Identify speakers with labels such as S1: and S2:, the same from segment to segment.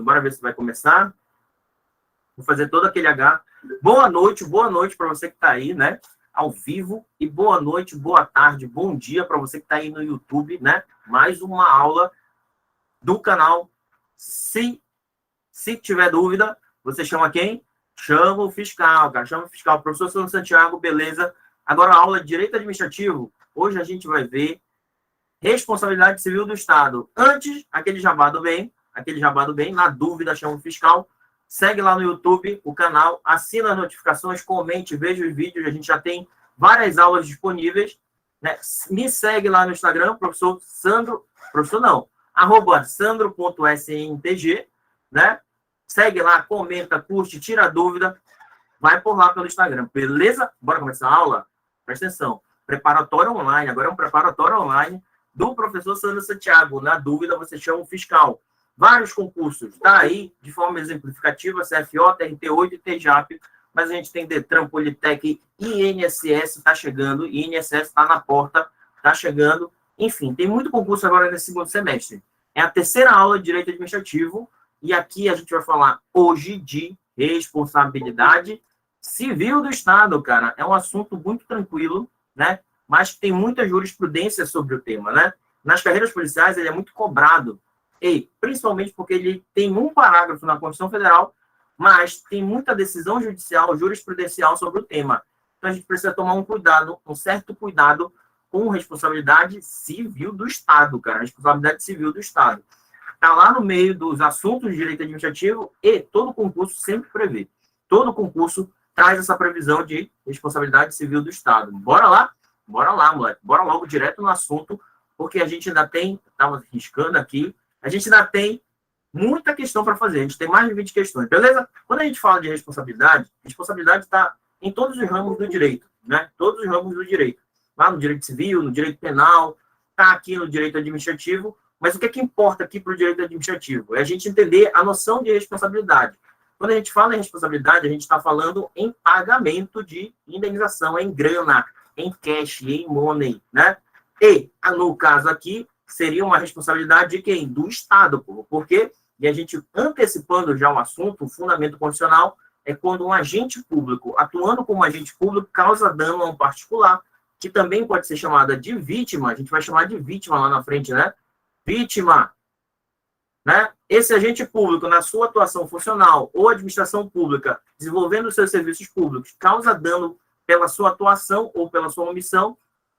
S1: Bora ver se vai começar. Vou fazer todo aquele H. Boa noite para você que está aí, né? Ao vivo. E boa noite, boa tarde, bom dia para você que está aí no YouTube, né? Mais uma aula do canal. Se tiver dúvida, você chama quem? Chama o fiscal, cara. Chama o fiscal. Professor Sandro Santiago, beleza? Agora a aula de Direito Administrativo. Hoje a gente vai ver responsabilidade civil do Estado. Antes, aquele jabá do bem. Na dúvida, chama o fiscal. Segue lá no YouTube o canal, assina as notificações, comente, veja os vídeos. A gente já tem várias aulas disponíveis. Né? Me segue lá no Instagram, professor Sandro, @sandro.sntg, né? Segue lá, comenta, curte, tira dúvida, vai por lá pelo Instagram, beleza? Bora começar a aula? Presta atenção. Preparatório online, agora é um preparatório online do professor Sandro Santiago. Na dúvida, você chama o fiscal. Vários concursos, tá aí, de forma exemplificativa, CFO, TRT8 e TJAP, mas a gente tem Detran, Politec e INSS está chegando, INSS está na porta, está chegando. Enfim, tem muito concurso agora nesse segundo semestre. É a terceira aula de Direito Administrativo, e aqui a gente vai falar hoje de responsabilidade civil do Estado, cara. É um assunto muito tranquilo, né? Mas tem muita jurisprudência sobre o tema, né? Nas carreiras policiais, ele é muito cobrado. E principalmente porque ele tem um parágrafo na Constituição Federal, mas tem muita decisão judicial, jurisprudencial sobre o tema. Então, a gente precisa tomar um certo cuidado com responsabilidade civil do Estado, cara. Responsabilidade civil do Estado. Está lá no meio dos assuntos de direito administrativo e todo concurso sempre prevê. Todo concurso traz essa previsão de responsabilidade civil do Estado. Bora lá? Bora lá, moleque. Bora logo direto no assunto, porque a gente ainda tem, estava riscando aqui, a gente ainda tem muita questão para fazer. A gente tem mais de 20 questões, beleza? Quando a gente fala de responsabilidade está em todos os ramos do direito, né? Todos os ramos do direito. Lá no direito civil, no direito penal, está aqui no direito administrativo. Mas o que é que importa aqui para o direito administrativo? É a gente entender a noção de responsabilidade. Quando a gente fala em responsabilidade, a gente está falando em pagamento de indenização, em grana, em cash, em money, né? E, no caso aqui, seria uma responsabilidade de quem? Do Estado. Por quê? E a gente, antecipando já o assunto, o fundamento constitucional é quando um agente público, atuando como agente público, causa dano a um particular, que também pode ser chamada de vítima, a gente vai chamar de vítima lá na frente, né? Vítima, né? Esse agente público, na sua atuação funcional ou administração pública, desenvolvendo os seus serviços públicos, causa dano pela sua atuação ou pela sua omissão,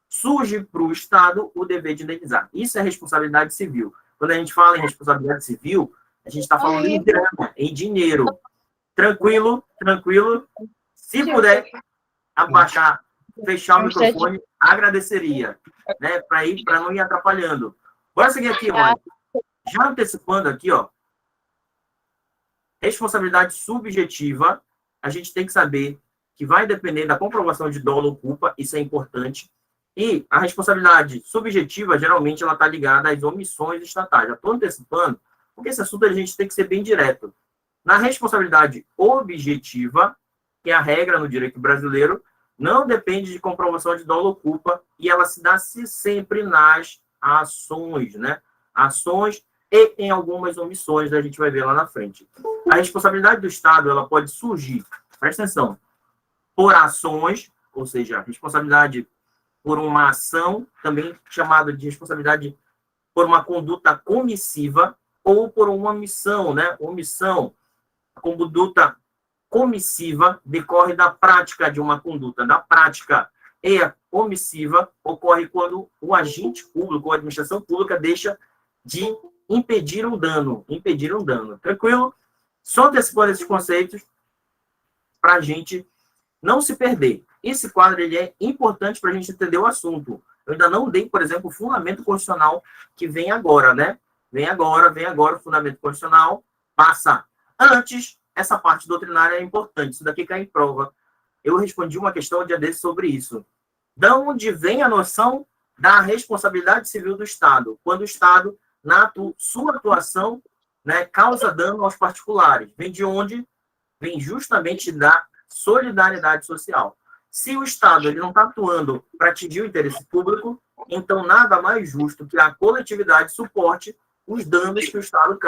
S1: surge para o Estado o dever de indenizar. Isso é responsabilidade civil. Quando a gente fala em responsabilidade civil, a gente está falando em grana, em dinheiro. Tranquilo, tranquilo. Se puder abaixar, fechar o microfone, agradeceria, né? Para não ir atrapalhando. Bora seguir aqui, mãe. Já antecipando aqui, ó. Responsabilidade subjetiva, a gente tem que saber que vai depender da comprovação de dolo ou culpa, isso é importante. E a responsabilidade subjetiva, geralmente, ela está ligada às omissões estatais. Já estou antecipando, porque esse assunto a gente tem que ser bem direto. Na responsabilidade objetiva, que é a regra no direito brasileiro, não depende de comprovação de dolo ou culpa, e ela se dá sempre nas ações, né? Ações e em algumas omissões, a gente vai ver lá na frente. A responsabilidade do Estado, ela pode surgir, presta atenção, por ações, ou seja, responsabilidade por uma ação, também chamada de responsabilidade por uma conduta comissiva, ou por uma omissão, né? Omissão, a conduta comissiva decorre da prática de uma conduta, da prática e a omissiva ocorre quando o agente público ou a administração pública deixa de impedir um dano. Tranquilo? Só antecipando esses conceitos para a gente não se perder. Esse quadro ele é importante para a gente entender o assunto. Eu ainda não dei, por exemplo, o fundamento constitucional que vem agora, né? Vem agora o fundamento constitucional. Passa. Antes, essa parte doutrinária é importante. Isso daqui cai em prova. Eu respondi uma questão um dia desse sobre isso. De onde vem a noção da responsabilidade civil do Estado? Quando o Estado, na sua atuação, né, causa dano aos particulares. Vem de onde? Vem justamente da solidariedade social. Se o Estado ele não está atuando para atingir o interesse público, então nada mais justo que a coletividade suporte os danos que o Estado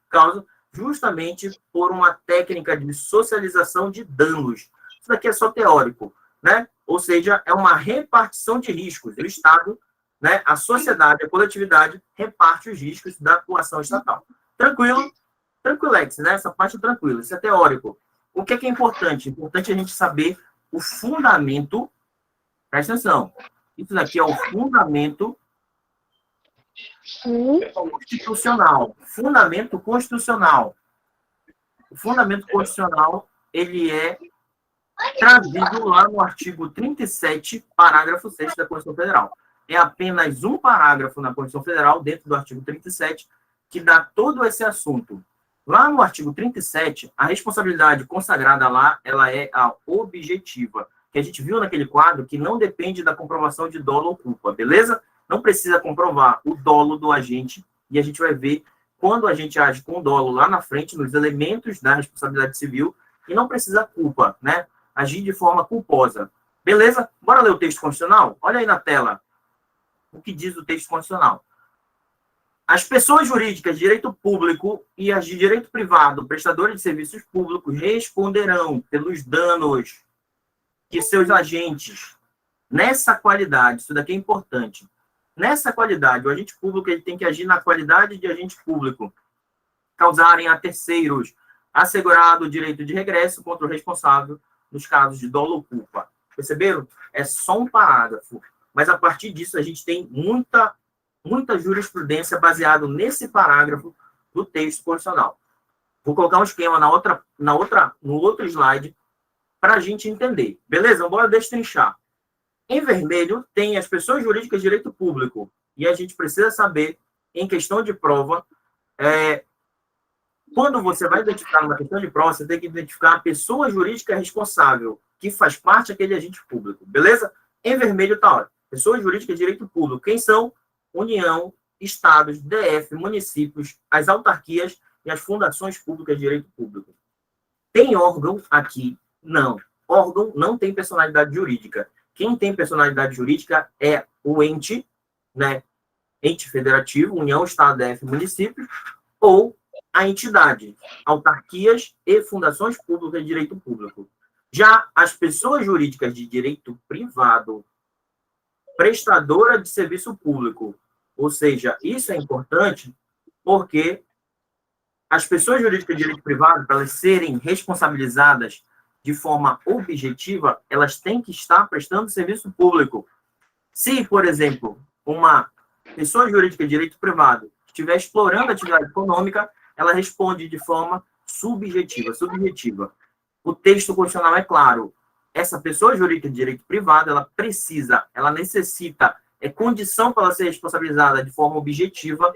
S1: causa justamente por uma técnica de socialização de danos. Isso daqui é só teórico, né? Ou seja, é uma repartição de riscos. O Estado, né, a sociedade, a coletividade, reparte os riscos da atuação estatal. Tranquilo? Tranquilex, né? Essa parte é tranquila. Isso é teórico. O que é importante? Importante a gente saber o fundamento. Presta atenção. Isso daqui é o fundamento constitucional. Fundamento constitucional. O fundamento constitucional, ele é trazido lá no artigo 37, parágrafo 6 da Constituição Federal. É apenas um parágrafo na Constituição Federal, dentro do artigo 37, que dá todo esse assunto. Lá no artigo 37, a responsabilidade consagrada lá, ela é a objetiva, que a gente viu naquele quadro que não depende da comprovação de dolo ou culpa, beleza? Não precisa comprovar o dolo do agente, e a gente vai ver quando a gente age com dolo lá na frente, nos elementos da responsabilidade civil, e não precisa culpa, né? Agir de forma culposa. Beleza? Bora ler o texto constitucional? Olha aí na tela o que diz o texto constitucional. As pessoas jurídicas de direito público e as de direito privado, prestadores de serviços públicos, responderão pelos danos que seus agentes, nessa qualidade, isso daqui é importante, nessa qualidade, o agente público ele tem que agir na qualidade de agente público, causarem a terceiros assegurado o direito de regresso contra o responsável nos casos de dolo ou culpa. Perceberam? É só um parágrafo. Mas a partir disso a gente tem muita jurisprudência baseada nesse parágrafo do texto constitucional. Vou colocar um esquema no outro slide para a gente entender. Beleza? Bora destrinchar. Em vermelho tem as pessoas jurídicas de direito público. E a gente precisa saber, em questão de prova, quando você vai identificar uma questão de prova, você tem que identificar a pessoa jurídica responsável, que faz parte daquele agente público. Beleza? Em vermelho está, ó, pessoa jurídica de direito público. Quem são? União, estados, DF, municípios, as autarquias e as fundações públicas de direito público. Tem órgão aqui? Não. Órgão não tem personalidade jurídica. Quem tem personalidade jurídica é o ente, né? Ente federativo, União, Estado, DF, município, ou a entidade, autarquias e fundações públicas de direito público. Já as pessoas jurídicas de direito privado, prestadora de serviço público, ou seja, isso é importante porque as pessoas jurídicas de direito privado, para elas serem responsabilizadas de forma objetiva, elas têm que estar prestando serviço público. Se, por exemplo, uma pessoa jurídica de direito privado estiver explorando a atividade econômica, ela responde de forma subjetiva. O texto constitucional é claro. Essa pessoa jurídica de direito privado, ela necessita, é condição para ela ser responsabilizada de forma objetiva,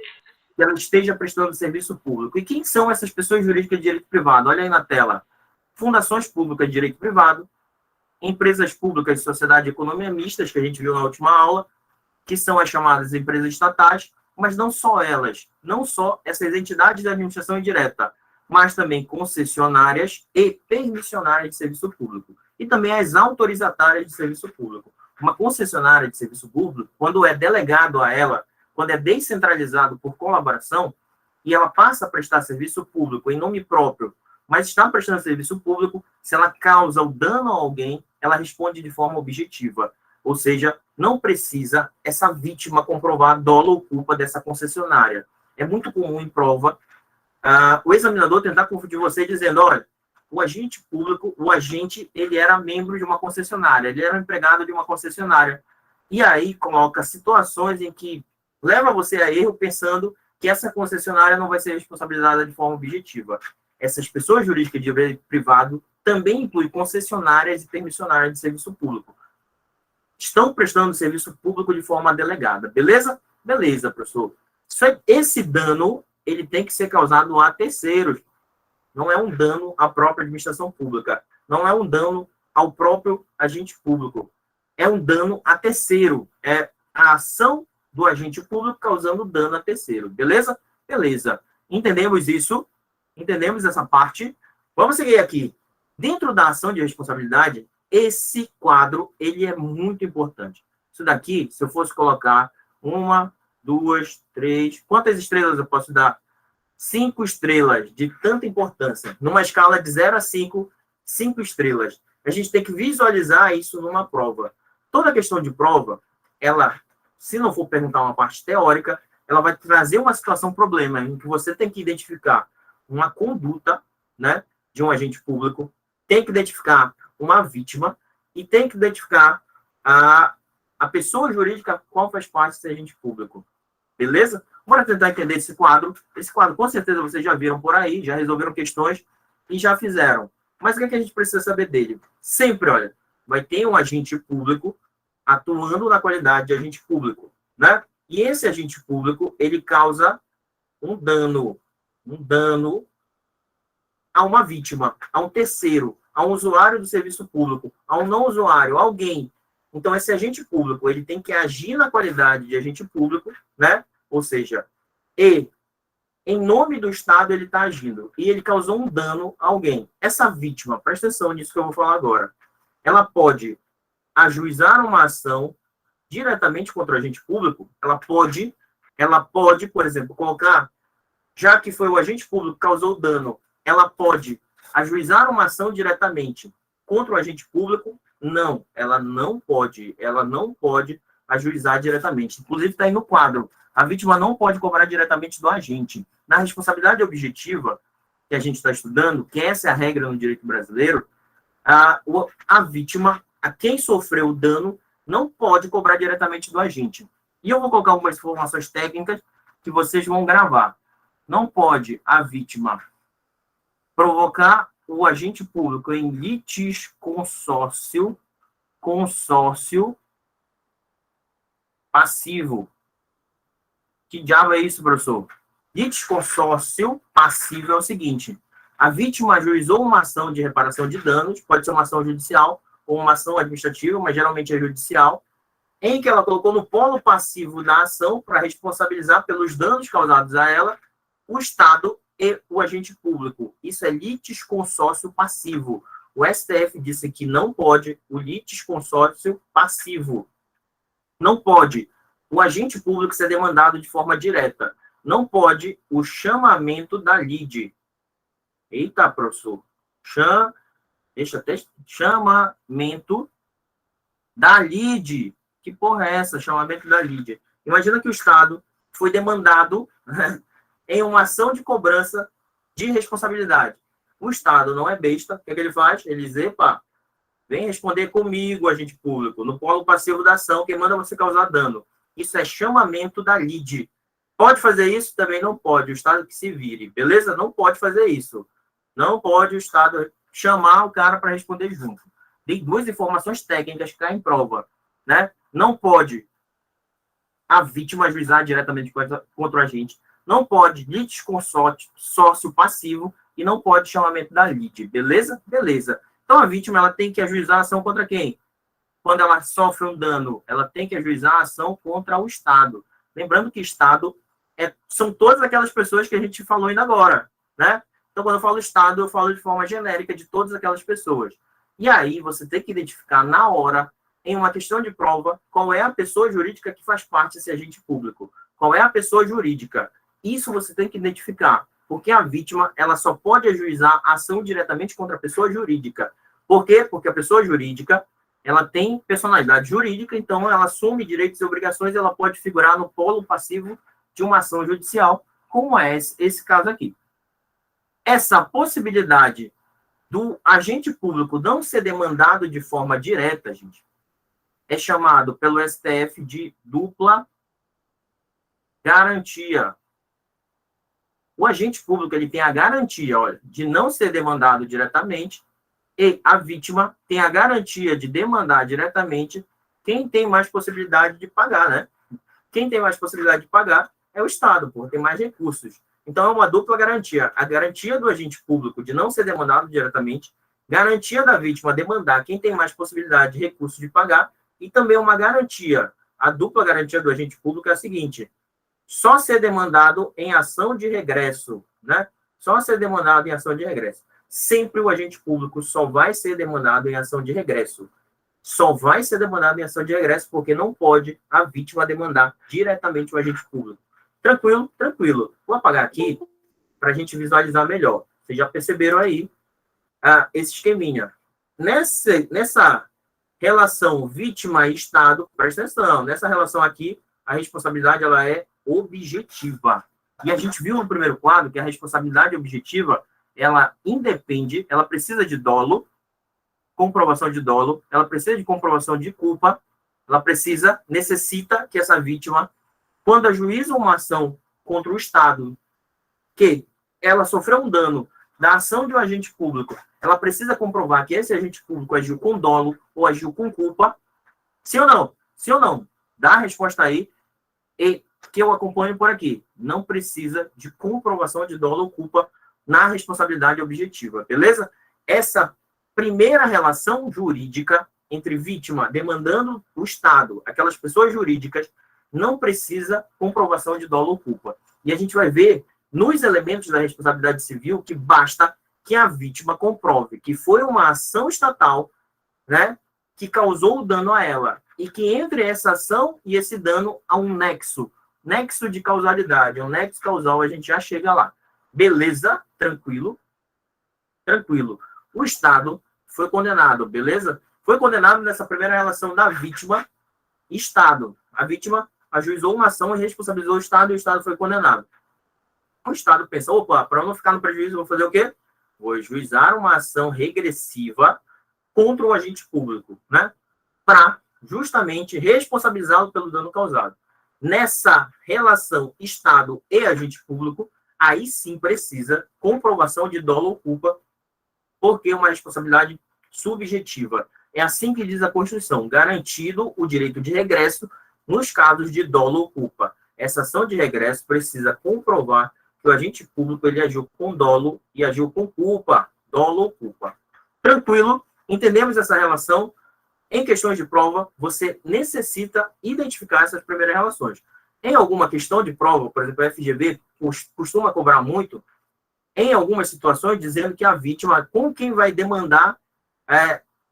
S1: que ela esteja prestando serviço público. E quem são essas pessoas jurídicas de direito privado? Olha aí na tela. Fundações públicas de direito privado, empresas públicas de sociedade de economia mistas, que a gente viu na última aula, que são as chamadas empresas estatais, mas não só elas, não só essas entidades de administração indireta, mas também concessionárias e permissionárias de serviço público. E também as autorizatárias de serviço público. Uma concessionária de serviço público, quando é delegado a ela, quando é descentralizado por colaboração, e ela passa a prestar serviço público em nome próprio, mas está prestando serviço público, se ela causa o dano a alguém, ela responde de forma objetiva. Ou seja, não precisa essa vítima comprovar dolo ou culpa dessa concessionária. É muito comum em prova o examinador tentar confundir você dizendo, olha, o agente público, ele era membro de uma concessionária, ele era um empregado de uma concessionária. E aí coloca situações em que leva você a erro pensando que essa concessionária não vai ser responsabilizada de forma objetiva. Essas pessoas jurídicas de direito privado também incluem concessionárias e permissionárias de serviço público. Estão prestando serviço público de forma delegada. Beleza? Beleza, professor. Esse dano, ele tem que ser causado a terceiros. Não é um dano à própria administração pública. Não é um dano ao próprio agente público. É um dano a terceiro. É a ação do agente público causando dano a terceiro. Beleza? Beleza. Entendemos isso? Entendemos essa parte? Vamos seguir aqui. Dentro da ação de responsabilidade, esse quadro, ele é muito importante. Isso daqui, se eu fosse colocar 1, 2, 3... Quantas estrelas eu posso dar 5 estrelas de tanta importância, numa escala de 0 a 5, 5 estrelas. A gente tem que visualizar isso numa prova. Toda questão de prova, ela, se não for perguntar uma parte teórica, ela vai trazer uma situação problema, em que você tem que identificar uma conduta, né, de um agente público, tem que identificar uma vítima e tem que identificar a pessoa jurídica qual faz parte desse agente público. Beleza? Bora tentar entender esse quadro. Esse quadro, com certeza, vocês já viram por aí, já resolveram questões e já fizeram. Mas o que a gente precisa saber dele? Sempre, olha, vai ter um agente público atuando na qualidade de agente público, né? E esse agente público, ele causa um dano a uma vítima, a um terceiro, a um usuário do serviço público, a um não usuário, a alguém. Então, esse agente público, ele tem que agir na qualidade de agente público, né? Ou seja, em nome do Estado, ele está agindo. E ele causou um dano a alguém. Essa vítima, presta atenção nisso que eu vou falar agora, ela pode ajuizar uma ação diretamente contra o agente público. Ela pode, por exemplo, colocar, já que foi o agente público que causou dano, ela pode ajuizar uma ação diretamente contra o agente público? Não, ela não pode ajuizar diretamente. Inclusive, está aí no quadro. A vítima não pode cobrar diretamente do agente. Na responsabilidade objetiva que a gente está estudando, que essa é a regra no direito brasileiro, a vítima, a quem sofreu o dano, não pode cobrar diretamente do agente. E eu vou colocar algumas informações técnicas que vocês vão gravar. Não pode a vítima provocar o agente público em litisconsórcio passivo. Que diabo é isso, professor? Litisconsórcio passivo é o seguinte: a vítima ajuizou uma ação de reparação de danos, pode ser uma ação judicial ou uma ação administrativa, mas geralmente é judicial, em que ela colocou no polo passivo da ação para responsabilizar pelos danos causados a ela o Estado e o agente público. Isso é litisconsórcio passivo. O STF disse que não pode o litisconsórcio passivo. Não pode o agente público ser demandado de forma direta. Não pode o chamamento da lide. Eita, professor. Chamamento da lide. Que porra é essa? Chamamento da lide. Imagina que o Estado foi demandado, né, em uma ação de cobrança de responsabilidade. O Estado não é besta. O que é que ele faz? Ele diz, epa, vem responder comigo, agente público, no polo passivo da ação, quem manda você causar dano. Isso é chamamento da lide. Pode fazer isso? Também não pode. O Estado que se vire, beleza? Não pode fazer isso. Não pode o Estado chamar o cara para responder junto. Tem duas informações técnicas que caem em prova, né? Não pode a vítima ajuizar diretamente contra o agente. Não pode litisconsórcio passivo e não pode chamamento da lide, beleza? Beleza. Então, a vítima ela tem que ajuizar a ação contra quem? Quando ela sofre um dano, ela tem que ajuizar a ação contra o Estado. Lembrando que Estado são todas aquelas pessoas que a gente falou ainda agora, né? Então, quando eu falo Estado, eu falo de forma genérica de todas aquelas pessoas. E aí, você tem que identificar na hora, em uma questão de prova, qual é a pessoa jurídica que faz parte desse agente público. Qual é a pessoa jurídica? Isso você tem que identificar. Porque a vítima, ela só pode ajuizar a ação diretamente contra a pessoa jurídica. Por quê? Porque a pessoa jurídica, ela tem personalidade jurídica, então ela assume direitos e obrigações, ela pode figurar no polo passivo de uma ação judicial, como é esse caso aqui. Essa possibilidade do agente público não ser demandado de forma direta, gente, é chamado pelo STF de dupla garantia. O agente público ele tem a garantia, olha, de não ser demandado diretamente e a vítima tem a garantia de demandar diretamente quem tem mais possibilidade de pagar, né? Quem tem mais possibilidade de pagar é o Estado, porque tem mais recursos. Então, é uma dupla garantia. A garantia do agente público de não ser demandado diretamente, garantia da vítima demandar quem tem mais possibilidade de recursos de pagar, e também uma garantia. A dupla garantia do agente público é a seguinte: só ser demandado em ação de regresso, né? Só ser demandado em ação de regresso. Sempre o agente público só vai ser demandado em ação de regresso. Só vai ser demandado em ação de regresso porque não pode a vítima demandar diretamente o agente público. Tranquilo? Tranquilo. Vou apagar aqui para a gente visualizar melhor. Vocês já perceberam aí esse esqueminha. Nessa relação vítima e Estado, presta atenção, nessa relação aqui, a responsabilidade ela é objetiva. E a gente viu no primeiro quadro que a responsabilidade objetiva, ela independe, ela precisa de dolo, comprovação de dolo, ela precisa de comprovação de culpa, ela necessita que essa vítima, quando ajuiza uma ação contra o Estado, que ela sofreu um dano da ação de um agente público, ela precisa comprovar que esse agente público agiu com dolo ou agiu com culpa. Sim ou não? Sim ou não? Dá a resposta aí e que eu acompanho por aqui. Não precisa de comprovação de dolo ou culpa na responsabilidade objetiva, beleza? Essa primeira relação jurídica entre vítima demandando o Estado, aquelas pessoas jurídicas, não precisa comprovação de dolo ou culpa. E a gente vai ver nos elementos da responsabilidade civil que basta que a vítima comprove que foi uma ação estatal, né, que causou o dano a ela, e que entre essa ação e esse dano há um nexo de causalidade, um nexo causal, a gente já chega lá. Beleza? Tranquilo? Tranquilo. O Estado foi condenado, beleza? Foi condenado nessa primeira relação da vítima e Estado. A vítima ajuizou uma ação e responsabilizou o Estado, e o Estado foi condenado. O Estado pensa, opa, para não ficar no prejuízo, vou fazer o quê? Vou ajuizar uma ação regressiva contra o agente público, né? Para justamente responsabilizá-lo pelo dano causado. Nessa relação Estado e agente público, aí sim precisa comprovação de dolo ou culpa, porque é uma responsabilidade subjetiva. É assim que diz a Constituição, garantido o direito de regresso nos casos de dolo ou culpa. Essa ação de regresso precisa comprovar que o agente público ele agiu com dolo e agiu com culpa, dolo ou culpa. Tranquilo? Entendemos essa relação? Em questões de prova, você necessita identificar essas primeiras relações. Em alguma questão de prova, por exemplo, a FGV costuma cobrar muito, em algumas situações, dizendo que a vítima, com quem vai demandar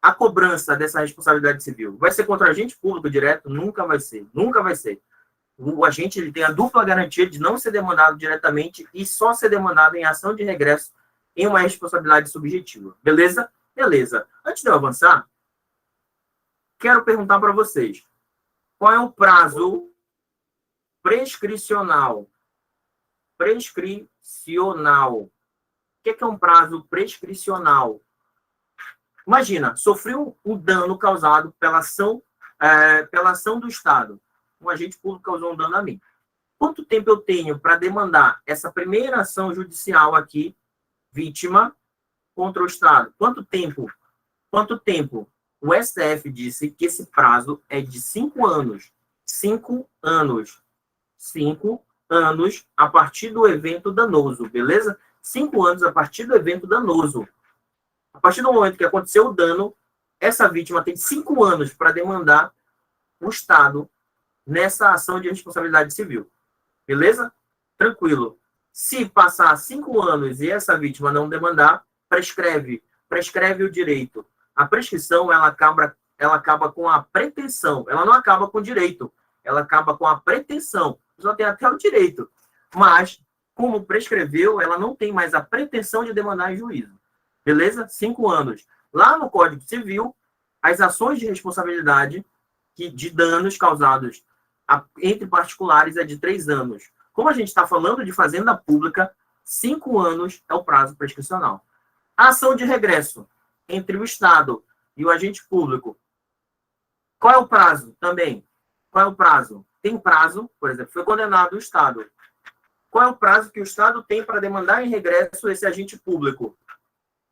S1: a cobrança dessa responsabilidade civil? Vai ser contra agente público direto? Nunca vai ser. Nunca vai ser. O agente ele tem a dupla garantia de não ser demandado diretamente e só ser demandado em ação de regresso em uma responsabilidade subjetiva. Beleza? Beleza. Antes de eu avançar, quero perguntar para vocês, qual é o prazo prescricional? Prescricional. O que é um prazo prescricional? Imagina, sofreu um dano causado pela ação do Estado. Um agente público causou um dano a mim. Quanto tempo eu tenho para demandar essa primeira ação judicial aqui, vítima, contra o Estado? Quanto tempo? Quanto tempo? O STF disse que esse prazo é de 5 anos. 5 anos. 5 anos a partir do evento danoso, beleza? 5 anos a partir do evento danoso. A partir do momento que aconteceu o dano, essa vítima tem 5 anos para demandar o Estado nessa ação de responsabilidade civil. Beleza? Tranquilo. Se passar 5 anos e essa vítima não demandar, prescreve o direito. A prescrição, ela acaba com a pretensão. Ela não acaba com o direito. Ela acaba com a pretensão. Só tem até o direito. Mas, como prescreveu, ela não tem mais a pretensão de demandar em juízo. Beleza? 5 anos. Lá no Código Civil, as ações de responsabilidade de danos causados entre particulares é de 3 anos. Como a gente está falando de fazenda pública, 5 anos é o prazo prescricional. A ação de regresso entre o Estado e o agente público. Qual é o prazo também? Qual é o prazo? Tem prazo, por exemplo, foi condenado o Estado. Qual é o prazo que o Estado tem para demandar em regresso esse agente público?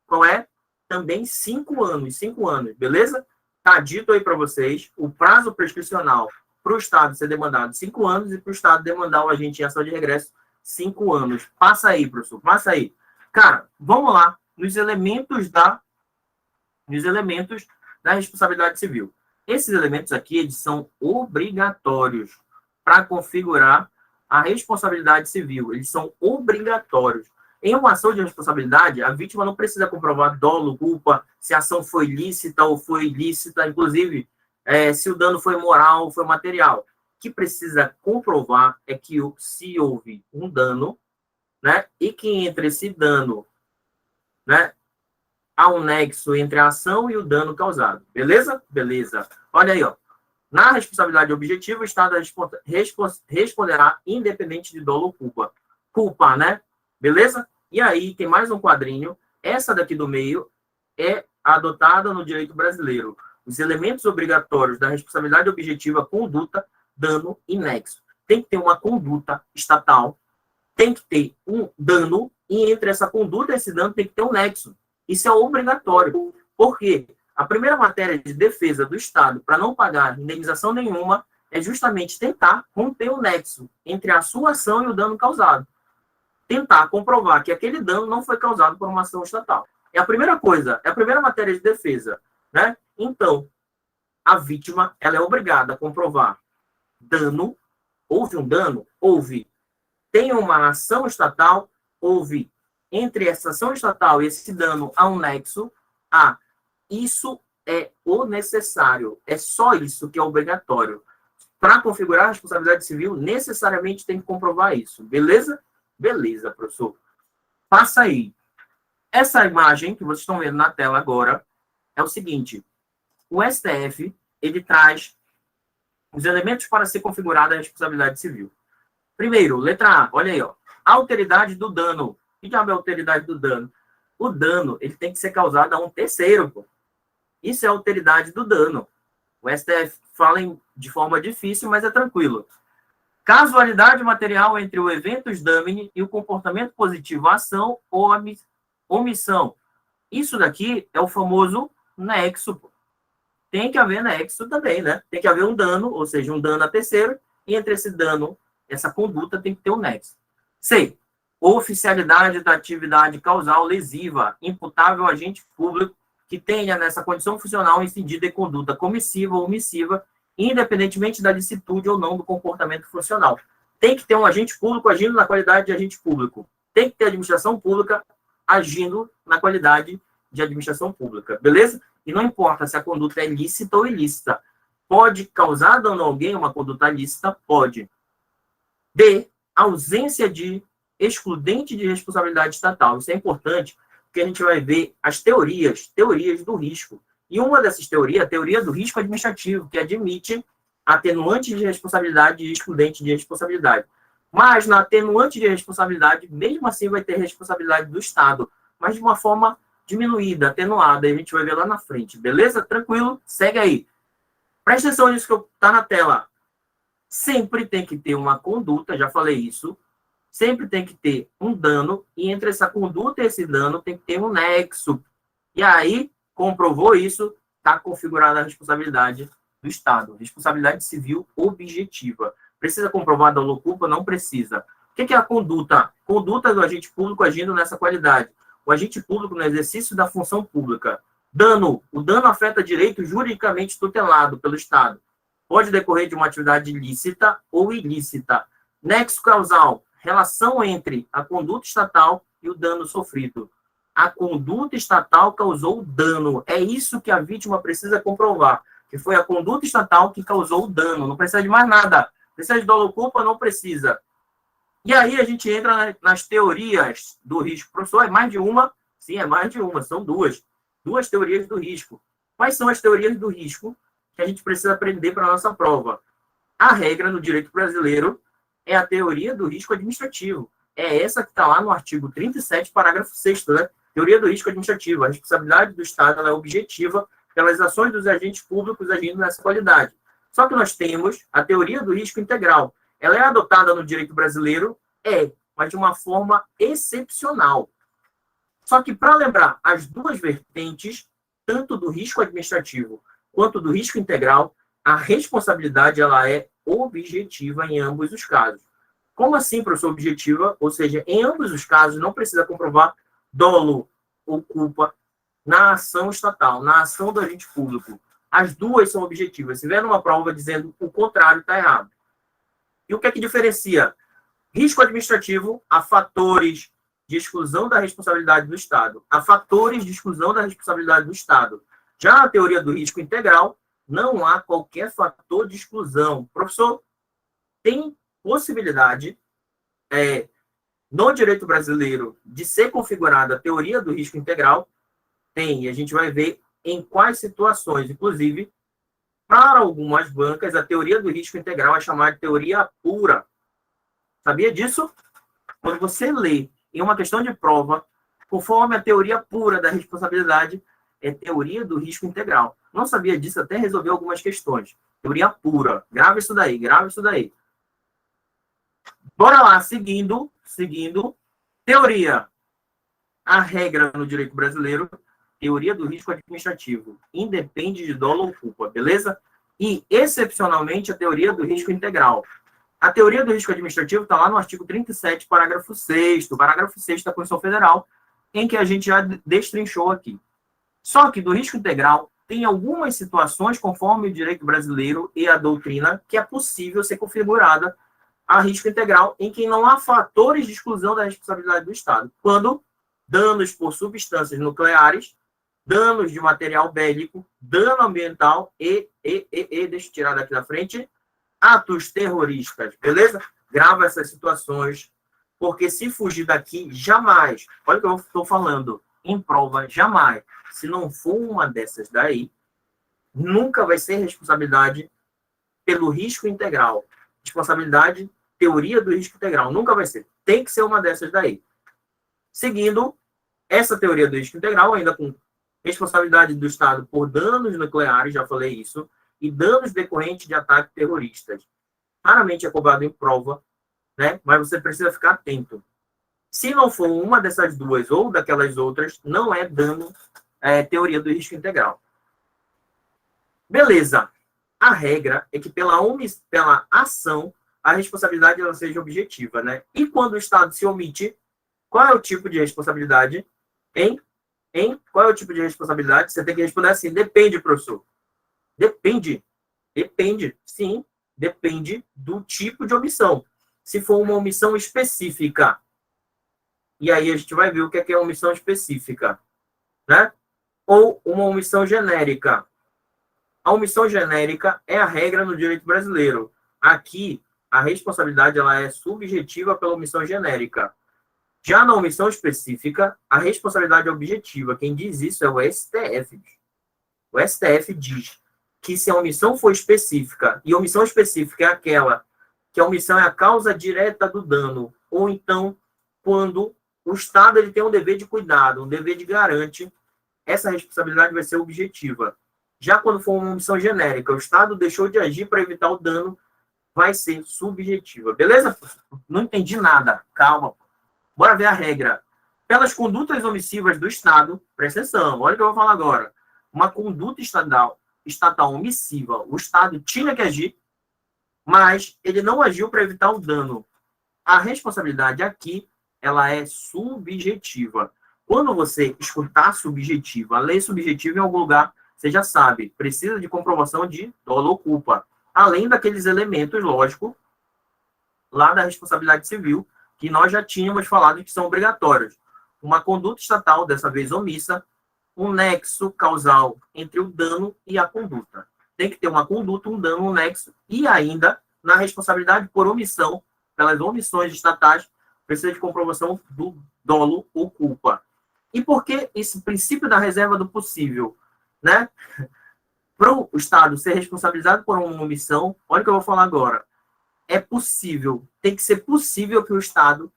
S1: Qual é? Também 5 anos. 5 anos, beleza? Tá dito aí para vocês o prazo prescricional para o Estado ser demandado 5 anos e para o Estado demandar o agente em ação de regresso 5 anos. Passa aí, professor, passa aí. Cara, vamos lá nos elementos da responsabilidade civil. Esses elementos aqui, eles são obrigatórios para configurar a responsabilidade civil. Eles são obrigatórios. Em uma ação de responsabilidade, a vítima não precisa comprovar dolo, culpa, se a ação foi lícita ou foi ilícita, inclusive, se o dano foi moral ou foi material. O que precisa comprovar é que se houve um dano, né, e que entre esse dano, né, há um nexo entre a ação e o dano causado. Beleza? Beleza. Olha aí, ó. Na responsabilidade objetiva, o Estado responderá independente de dolo ou culpa. Culpa, né? Beleza? E aí tem mais um quadrinho. Essa daqui do meio é adotada no direito brasileiro. Os elementos obrigatórios da responsabilidade objetiva, conduta, dano e nexo. Tem que ter uma conduta estatal, tem que ter um dano, e entre essa conduta e esse dano tem que ter um nexo. Isso é obrigatório. Por quê? A primeira matéria de defesa do Estado para não pagar indenização nenhuma é justamente tentar romper o nexo entre a sua ação e o dano causado. Tentar comprovar que aquele dano não foi causado por uma ação estatal. É a primeira coisa, é a primeira matéria de defesa, né? Então, a vítima, ela é obrigada a comprovar dano, houve um dano, houve, tem uma ação estatal, houve, entre essa ação estatal e esse dano há um nexo, isso é o necessário, é só isso que é obrigatório. Para configurar a responsabilidade civil, necessariamente tem que comprovar isso, beleza? Beleza, professor. Passa aí. Essa imagem que vocês estão vendo na tela agora é o seguinte: o STF, ele traz os elementos para ser configurada a responsabilidade civil. Primeiro, letra A, olha aí, ó. Alteridade do dano. O que diabo é a alteridade do dano? O dano, ele tem que ser causado a um terceiro, pô. Isso é a alteridade do dano. O STF fala de forma difícil, mas é tranquilo. Casualidade material entre o eventus damini e o comportamento positivo, ação ou omissão. Isso daqui é o famoso nexo. Tem que haver nexo também, né? Tem que haver um dano, ou seja, um dano a terceiro, e entre esse dano, essa conduta tem que ter um nexo. C. Oficialidade da atividade causal lesiva, imputável ao agente público que tenha nessa condição funcional incidida em conduta comissiva ou omissiva, independentemente da licitude ou não do comportamento funcional. Tem que ter um agente público agindo na qualidade de agente público. Tem que ter administração pública agindo na qualidade de administração pública, beleza? E não importa se a conduta é lícita ou ilícita. Pode causar dano a alguém uma conduta lícita? Pode. D. Ausência de excludente de responsabilidade estatal. Isso é importante, porque a gente vai ver as teorias do risco. E uma dessas teorias, a teoria do risco administrativo, que admite atenuante de responsabilidade e excludente de responsabilidade. Mas na atenuante de responsabilidade, mesmo assim vai ter responsabilidade do Estado, mas de uma forma diminuída, atenuada, e a gente vai ver lá na frente. Beleza? Tranquilo? Segue aí. Presta atenção nisso que está na tela. Sempre tem que ter uma conduta, já falei isso, sempre tem que ter um dano, e entre essa conduta e esse dano tem que ter um nexo. E aí, comprovou isso, está configurada a responsabilidade do Estado. Responsabilidade civil objetiva. Precisa comprovar dolo ou culpa? Não precisa. O que é a conduta? Conduta do agente público agindo nessa qualidade. O agente público no exercício da função pública. Dano. O dano afeta direito juridicamente tutelado pelo Estado. Pode decorrer de uma atividade lícita ou ilícita. Nexo causal. Relação entre a conduta estatal e o dano sofrido. A conduta estatal causou dano. É isso que a vítima precisa comprovar. Que foi a conduta estatal que causou o dano. Não precisa de mais nada. Precisa de dolo ou culpa? Não precisa. E aí a gente entra nas teorias do risco. Professor, é mais de uma? Sim, é mais de uma. São duas. Duas teorias do risco. Quais são as teorias do risco que a gente precisa aprender para a nossa prova? A regra no direito brasileiro é a teoria do risco administrativo. É essa que está lá no artigo 37, parágrafo 6º, né? Teoria do risco administrativo. A responsabilidade do Estado ela é objetiva pelas ações dos agentes públicos agindo nessa qualidade. Só que nós temos a teoria do risco integral. Ela é adotada no direito brasileiro? Mas de uma forma excepcional. Só que, para lembrar, as duas vertentes, tanto do risco administrativo quanto do risco integral, a responsabilidade ela é objetiva em ambos os casos. Como assim, professor, objetiva? Ou seja, em ambos os casos, não precisa comprovar dolo ou culpa na ação estatal, na ação do agente público. As duas são objetivas. Se vier numa prova dizendo o contrário, está errado. E o que é que diferencia risco administrativo a fatores de exclusão da responsabilidade do Estado? A fatores de exclusão da responsabilidade do Estado. Já a teoria do risco integral, não há qualquer fator de exclusão. Professor, tem possibilidade no direito brasileiro de ser configurada a teoria do risco integral, tem, e a gente vai ver em quais situações, inclusive, para algumas bancas, a teoria do risco integral é chamada de teoria pura. Sabia disso? Quando você lê em uma questão de prova, conforme a teoria pura da responsabilidade, é teoria do risco integral. Não sabia disso até resolver algumas questões. Teoria pura. Grava isso daí, grava isso daí. Bora lá, seguindo. Teoria. A regra no direito brasileiro, teoria do risco administrativo, independe de dolo ou culpa, beleza? E, excepcionalmente, a teoria do risco integral. A teoria do risco administrativo está lá no artigo 37, parágrafo 6º, parágrafo 6º da Constituição Federal, em que a gente já destrinchou aqui. Só que do risco integral tem algumas situações, conforme o direito brasileiro e a doutrina, que é possível ser configurada a risco integral em que não há fatores de exclusão da responsabilidade do Estado. Quando danos por substâncias nucleares, danos de material bélico, dano ambiental deixa eu tirar daqui da frente, atos terroristas, beleza? Grava essas situações, porque se fugir daqui, jamais, olha o que eu estou falando, em prova, jamais, se não for uma dessas daí, nunca vai ser responsabilidade pelo risco integral. Responsabilidade, teoria do risco integral, nunca vai ser. Tem que ser uma dessas daí. Seguindo essa teoria do risco integral, ainda com responsabilidade do Estado por danos nucleares, já falei isso, e danos decorrentes de ataques terroristas. Raramente é cobrado em prova, né? Mas você precisa ficar atento. Se não for uma dessas duas ou daquelas outras, não é dano, teoria do risco integral. Beleza. A regra é que pela ação, a responsabilidade ela seja objetiva, né? E quando o Estado se omite, qual é o tipo de responsabilidade? Qual é o tipo de responsabilidade? Você tem que responder assim, depende, professor. Depende, sim, depende do tipo de omissão. Se for uma omissão específica, e aí a gente vai ver o que é omissão específica, né? Ou uma omissão genérica. A omissão genérica é a regra no direito brasileiro. Aqui, a responsabilidade ela é subjetiva pela omissão genérica. Já na omissão específica, a responsabilidade é objetiva. Quem diz isso é o STF. O STF diz que se a omissão for específica, e omissão específica é aquela que a omissão é a causa direta do dano, ou então quando o Estado ele tem um dever de cuidado, um dever de garante, essa responsabilidade vai ser objetiva. Já quando for uma omissão genérica, o Estado deixou de agir para evitar o dano, vai ser subjetiva. Beleza? Não entendi nada. Calma. Bora ver a regra. Pelas condutas omissivas do Estado, presta atenção, olha o que eu vou falar agora. Uma conduta estatal omissiva, o Estado tinha que agir, mas ele não agiu para evitar o dano. A responsabilidade aqui, ela é subjetiva. Quando você escutar subjetiva, a lei subjetiva em algum lugar, você já sabe, precisa de comprovação de dolo ou culpa. Além daqueles elementos, lógico, lá da responsabilidade civil, que nós já tínhamos falado que são obrigatórios. Uma conduta estatal, dessa vez omissa, um nexo causal entre o dano e a conduta. Tem que ter uma conduta, um dano, um nexo, e ainda, na responsabilidade por omissão, pelas omissões estatais, precisa de comprovação do dolo ou culpa. E por que esse princípio da reserva do possível? Né? Para o Estado ser responsabilizado por uma omissão, olha o que eu vou falar agora. É possível, tem que ser possível que o Estado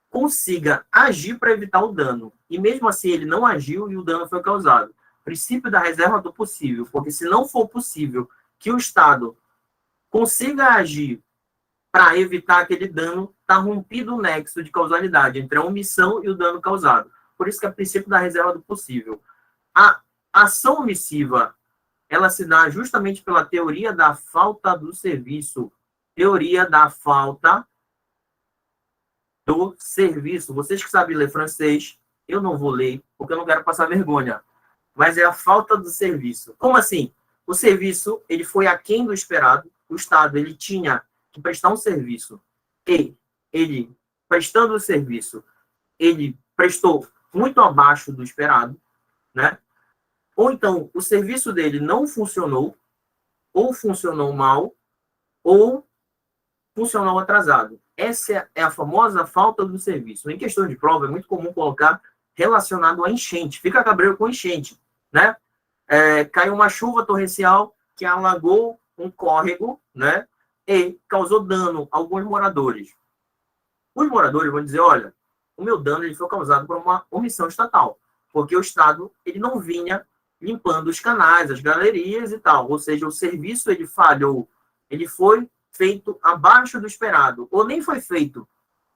S1: consiga agir para evitar o dano. E mesmo assim ele não agiu e o dano foi causado. Princípio da reserva do possível, porque se não for possível que o Estado consiga agir para evitar aquele dano, está rompido o nexo de causalidade entre a omissão e o dano causado. Por isso que é o princípio da reserva do possível. A ação omissiva, ela se dá justamente pela teoria da falta do serviço. Teoria da falta do serviço. Vocês que sabem ler francês, eu não vou ler, porque eu não quero passar vergonha. Mas é a falta do serviço. Como assim? O serviço, ele foi aquém do esperado. O Estado, ele tinha que prestar um serviço. E ele, prestando o serviço, ele prestou muito abaixo do esperado, né? Ou então, o serviço dele não funcionou, ou funcionou mal, ou funcionou atrasado. Essa é a famosa falta do serviço. Em questão de prova, é muito comum colocar relacionado a enchente. Fica cabreiro com enchente, né? Caiu uma chuva torrencial que alagou um córrego, né? E causou dano a alguns moradores. Os moradores vão dizer, olha, o meu dano ele foi causado por uma omissão estatal, porque o Estado ele não vinha limpando os canais, as galerias e tal. Ou seja, o serviço ele falhou, ele foi feito abaixo do esperado, ou nem foi feito,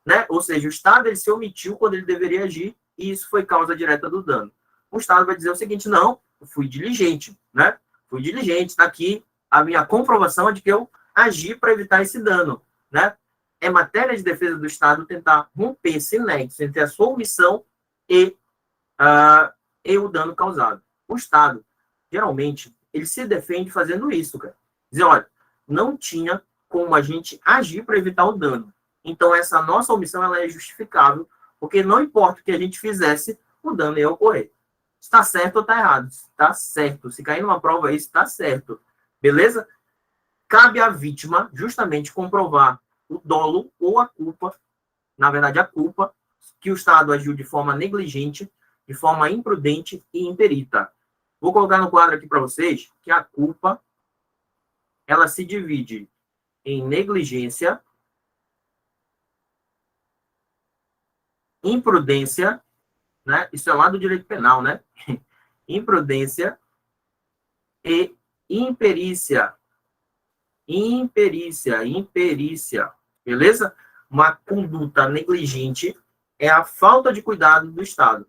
S1: né? Ou seja, o Estado ele se omitiu quando ele deveria agir, e isso foi causa direta do dano. O Estado vai dizer o seguinte, não, eu fui diligente, né? Fui diligente, está aqui a minha comprovação de que eu agi para evitar esse dano, né? É matéria de defesa do Estado tentar romper esse nexo entre a sua omissão e o dano causado. O Estado, geralmente, ele se defende fazendo isso, cara. Dizer, olha, não tinha como a gente agir para evitar o dano. Então, essa nossa omissão ela é justificável, porque não importa o que a gente fizesse, o dano ia ocorrer. Está certo ou está errado? Está certo. Se cair numa prova, isso está certo. Beleza? Cabe à vítima, justamente, comprovar o dolo ou a culpa, na verdade, a culpa, que o Estado agiu de forma negligente, de forma imprudente e imperita. Vou colocar no quadro aqui para vocês que a culpa, ela se divide em negligência, imprudência, né? Isso é lá do direito penal, né? Imprudência e imperícia. Imperícia. Beleza? Uma conduta negligente é a falta de cuidado do Estado.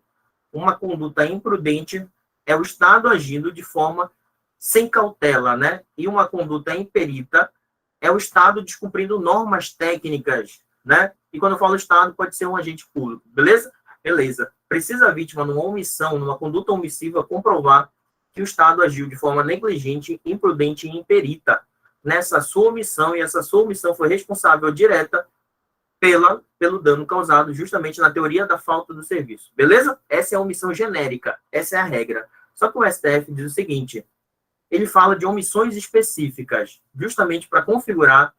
S1: Uma conduta imprudente é o Estado agindo de forma sem cautela, né? E uma conduta imperita é o Estado descumprindo normas técnicas, né? E quando eu falo Estado, pode ser um agente público, beleza? Beleza. Precisa a vítima, numa omissão, numa conduta omissiva, comprovar que o Estado agiu de forma negligente, imprudente e imperita nessa sua omissão, e essa sua omissão foi responsável direta pelo dano causado, justamente na teoria da falta do serviço. Beleza? Essa é a omissão genérica, essa é a regra. Só que o STF diz o seguinte, ele fala de omissões específicas, justamente para configurar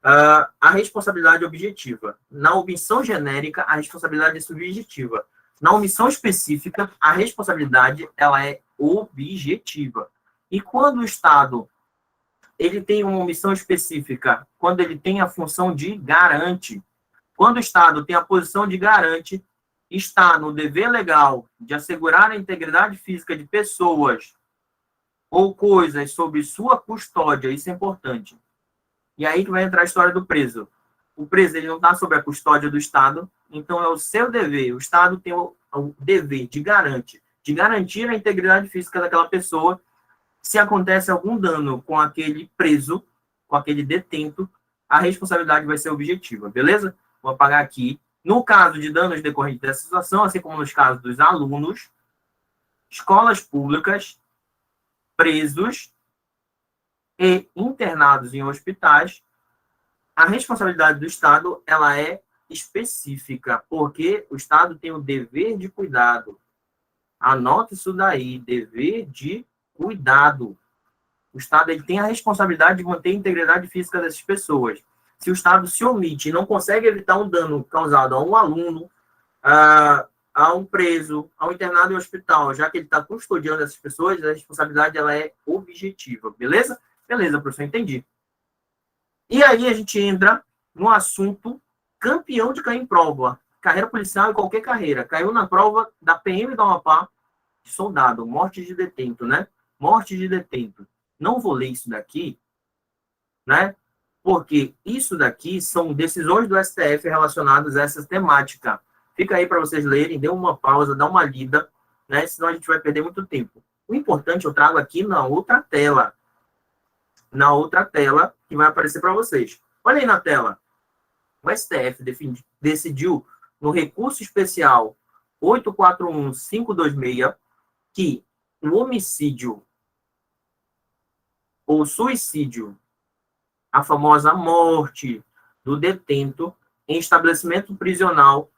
S1: a responsabilidade objetiva. Na omissão genérica, a responsabilidade é subjetiva. Na omissão específica, a responsabilidade ela é objetiva. E quando o Estado ele tem uma omissão específica, quando ele tem a função de garante, quando o Estado tem a posição de garante, está no dever legal de assegurar a integridade física de pessoas ou coisas sob sua custódia, isso é importante. E aí que vai entrar a história do preso. O preso ele não está sob a custódia do Estado, então é o seu dever. O Estado tem o dever de garantir a integridade física daquela pessoa. Se acontece algum dano com aquele preso, com aquele detento, a responsabilidade vai ser objetiva, beleza? Vou apagar aqui. No caso de danos decorrentes dessa situação, assim como nos casos dos alunos, escolas públicas, presos e internados em hospitais, a responsabilidade do Estado ela é específica, porque o Estado tem o dever de cuidado. Anote isso daí, dever de cuidado. O Estado ele tem a responsabilidade de manter a integridade física dessas pessoas. Se o Estado se omite e não consegue evitar um dano causado a um aluno, a um preso, a um internado em hospital, já que ele está custodiando essas pessoas, a responsabilidade ela é objetiva, beleza? Beleza, professor, entendi. E aí a gente entra no assunto campeão de cair em prova. Carreira policial e qualquer carreira. Caiu na prova da PM do Amapá, de soldado, morte de detento, né? Morte de detento. Não vou ler isso daqui, né? Porque isso daqui são decisões do STF relacionadas a essa temática. Fica aí para vocês lerem, dê uma pausa, dá uma lida, né? Senão a gente vai perder muito tempo. O importante eu trago aqui na outra tela. Na outra tela que vai aparecer para vocês. Olha aí na tela. O STF decidiu no recurso especial 841.526 que o homicídio ou suicídio, a famosa morte do detento em estabelecimento prisional,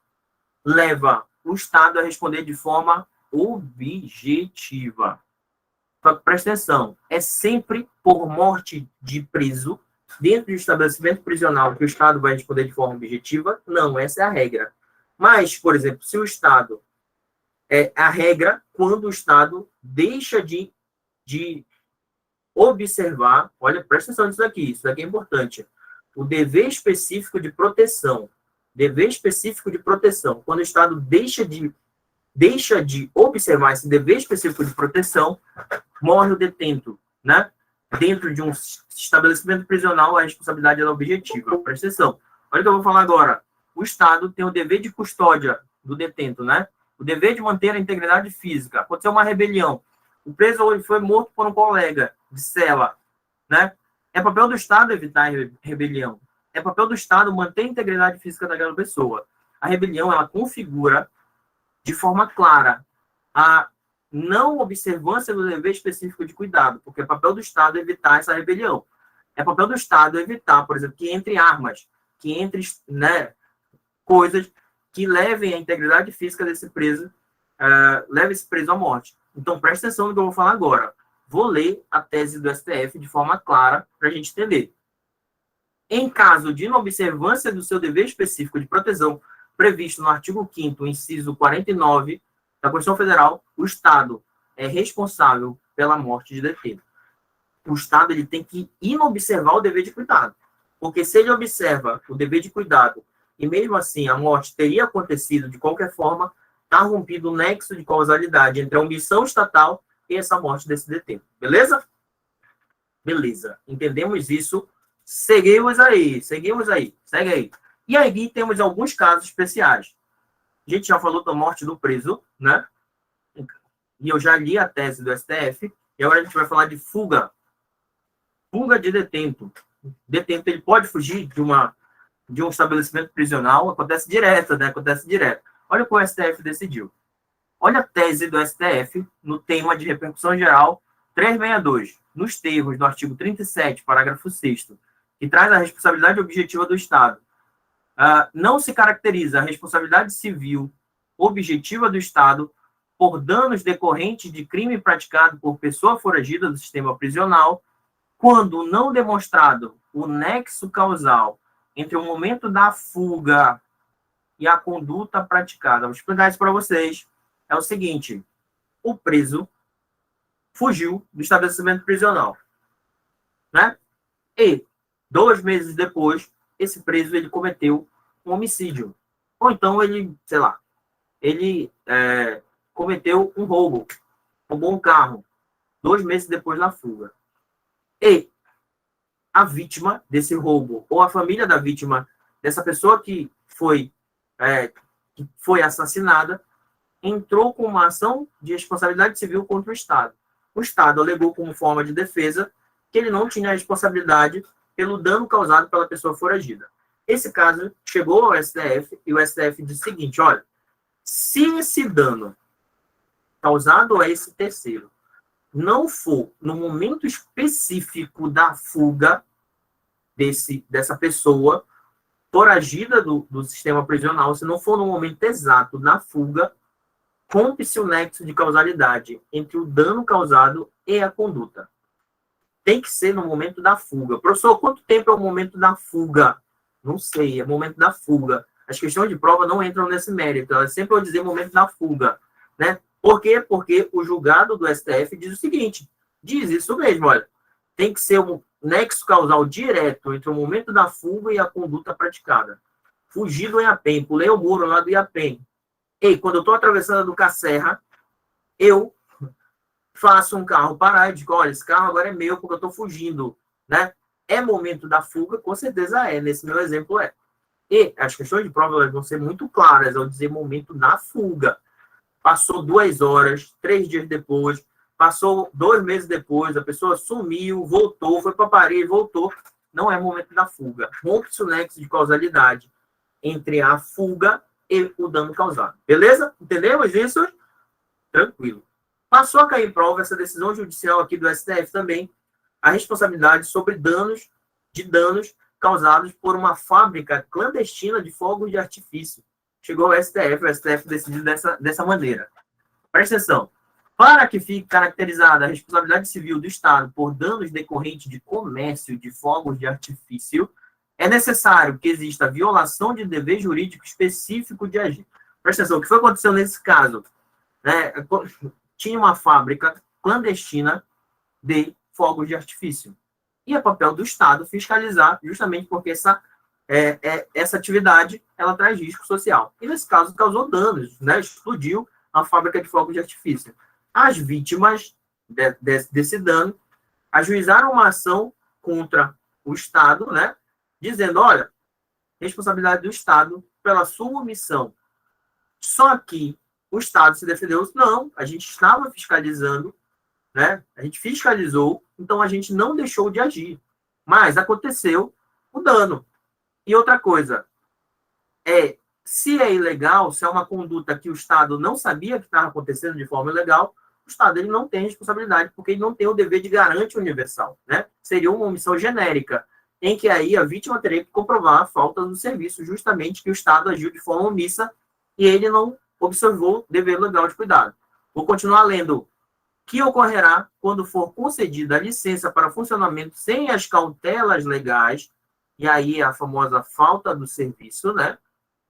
S1: leva o Estado a responder de forma objetiva. Só que presta atenção, é sempre por morte de preso dentro do estabelecimento prisional que o Estado vai responder de forma objetiva? Não, essa é a regra. Mas, por exemplo, se o Estado... a regra quando o Estado deixa de observar... Olha, presta atenção nisso daqui, isso daqui é importante. O dever específico de proteção. Dever específico de proteção. Quando o Estado deixa de observar esse dever específico de proteção, morre o detento, né? Dentro de um estabelecimento prisional, a responsabilidade é objetiva. Presta atenção. Olha o que eu vou falar agora. O Estado tem o dever de custódia do detento, né? O dever de manter a integridade física. Aconteceu uma rebelião. O preso foi morto por um colega de cela, né? É papel do Estado evitar a rebelião. É papel do Estado manter a integridade física daquela pessoa. A rebelião, ela configura de forma clara a não observância do dever específico de cuidado, porque é papel do Estado evitar essa rebelião. É papel do Estado evitar, por exemplo, que entre armas, que entre, né, coisas que levem a integridade física desse preso, leve esse preso à morte. Então, presta atenção no que eu vou falar agora. Vou ler a tese do STF de forma clara para a gente entender. Em caso de inobservância do seu dever específico de proteção previsto no artigo 5º, inciso 49 da Constituição Federal, o Estado é responsável pela morte de detento. O Estado ele tem que inobservar o dever de cuidado. Porque se ele observa o dever de cuidado e mesmo assim a morte teria acontecido de qualquer forma, está rompido o nexo de causalidade entre a omissão estatal e essa morte desse detento. Beleza? Beleza. Entendemos isso. Seguimos aí. Segue aí. E aí temos alguns casos especiais. A gente já falou da morte do preso, né? E eu já li a tese do STF. E agora a gente vai falar de fuga. Fuga de detento. Detento, ele pode fugir de um estabelecimento prisional. Acontece direto, né? Acontece direto. Olha o que o STF decidiu. Olha a tese do STF no tema de repercussão geral 362. Nos termos do artigo 37, parágrafo 6º, que traz a responsabilidade objetiva do Estado. Não se caracteriza a responsabilidade civil objetiva do Estado por danos decorrentes de crime praticado por pessoa foragida do sistema prisional, quando não demonstrado o nexo causal entre o momento da fuga e a conduta praticada. Vou explicar isso para vocês. É o seguinte, o preso fugiu do estabelecimento prisional, né? E 2 meses depois, esse preso ele cometeu um homicídio. Ou então ele, sei lá, ele cometeu um roubo, roubou um carro, 2 meses depois da fuga. E a vítima desse roubo, ou a família da vítima, dessa pessoa que foi assassinada, entrou com uma ação de responsabilidade civil contra o Estado. O Estado alegou como forma de defesa que ele não tinha responsabilidade pelo dano causado pela pessoa foragida. Esse caso chegou ao STF e o STF disse o seguinte, olha, se esse dano causado a esse terceiro não for no momento específico da fuga dessa pessoa foragida do sistema prisional, se não for no momento exato da fuga, rompe-se o nexo de causalidade entre o dano causado e a conduta. Tem que ser no momento da fuga. Professor, quanto tempo é o momento da fuga? Não sei, é o momento da fuga. As questões de prova não entram nesse mérito. Elas sempre vão dizer momento da fuga, né? Por quê? Porque o julgado do STF diz o seguinte, diz isso mesmo, olha, tem que ser um nexo causal direto entre o momento da fuga e a conduta praticada. Fugir do Iapém, pulei o muro lá do Iapém. E quando eu estou atravessando a do Cacerra, eu faço um carro parar e digo, olha, esse carro agora é meu porque eu estou fugindo, né? É momento da fuga? Com certeza é, nesse meu exemplo é. E as questões de prova elas vão ser muito claras ao dizer momento da fuga. Passou 2 horas, 3 dias depois, passou 2 meses depois, a pessoa sumiu, voltou, foi para Paris, voltou. Não é momento da fuga. Rompe-se o nexo de causalidade entre a fuga e o dano causado. Beleza? Entendemos isso? Tranquilo. Passou a cair em prova essa decisão judicial aqui do STF também, a responsabilidade sobre danos causados por uma fábrica clandestina de fogos de artifício. Chegou ao STF, o STF decidiu dessa maneira. Presta atenção. Para que fique caracterizada a responsabilidade civil do Estado por danos decorrentes de comércio de fogos de artifício, é necessário que exista violação de dever jurídico específico de agir. Presta atenção, o que foi acontecendo nesse caso? Né? Tinha uma fábrica clandestina de fogos de artifício. E é papel do Estado fiscalizar, justamente porque essa atividade ela traz risco social. E nesse caso causou danos, né? Explodiu a fábrica de fogos de artifício. As vítimas desse dano ajuizaram uma ação contra o Estado, né? Dizendo, olha, responsabilidade do Estado pela sua omissão. Só que o Estado se defendeu, não, a gente estava fiscalizando, né? A gente fiscalizou, então a gente não deixou de agir. Mas aconteceu o dano. E outra coisa, se é ilegal, se é uma conduta que o Estado não sabia que estava acontecendo de forma ilegal, o Estado ele não tem responsabilidade, porque ele não tem o dever de garantia universal, né? Seria uma omissão genérica, em que aí a vítima teria que comprovar a falta do serviço, justamente que o Estado agiu de forma omissa e ele não observou o dever legal de cuidado. Vou continuar lendo. Que ocorrerá quando for concedida a licença para funcionamento sem as cautelas legais, e aí a famosa falta do serviço, né?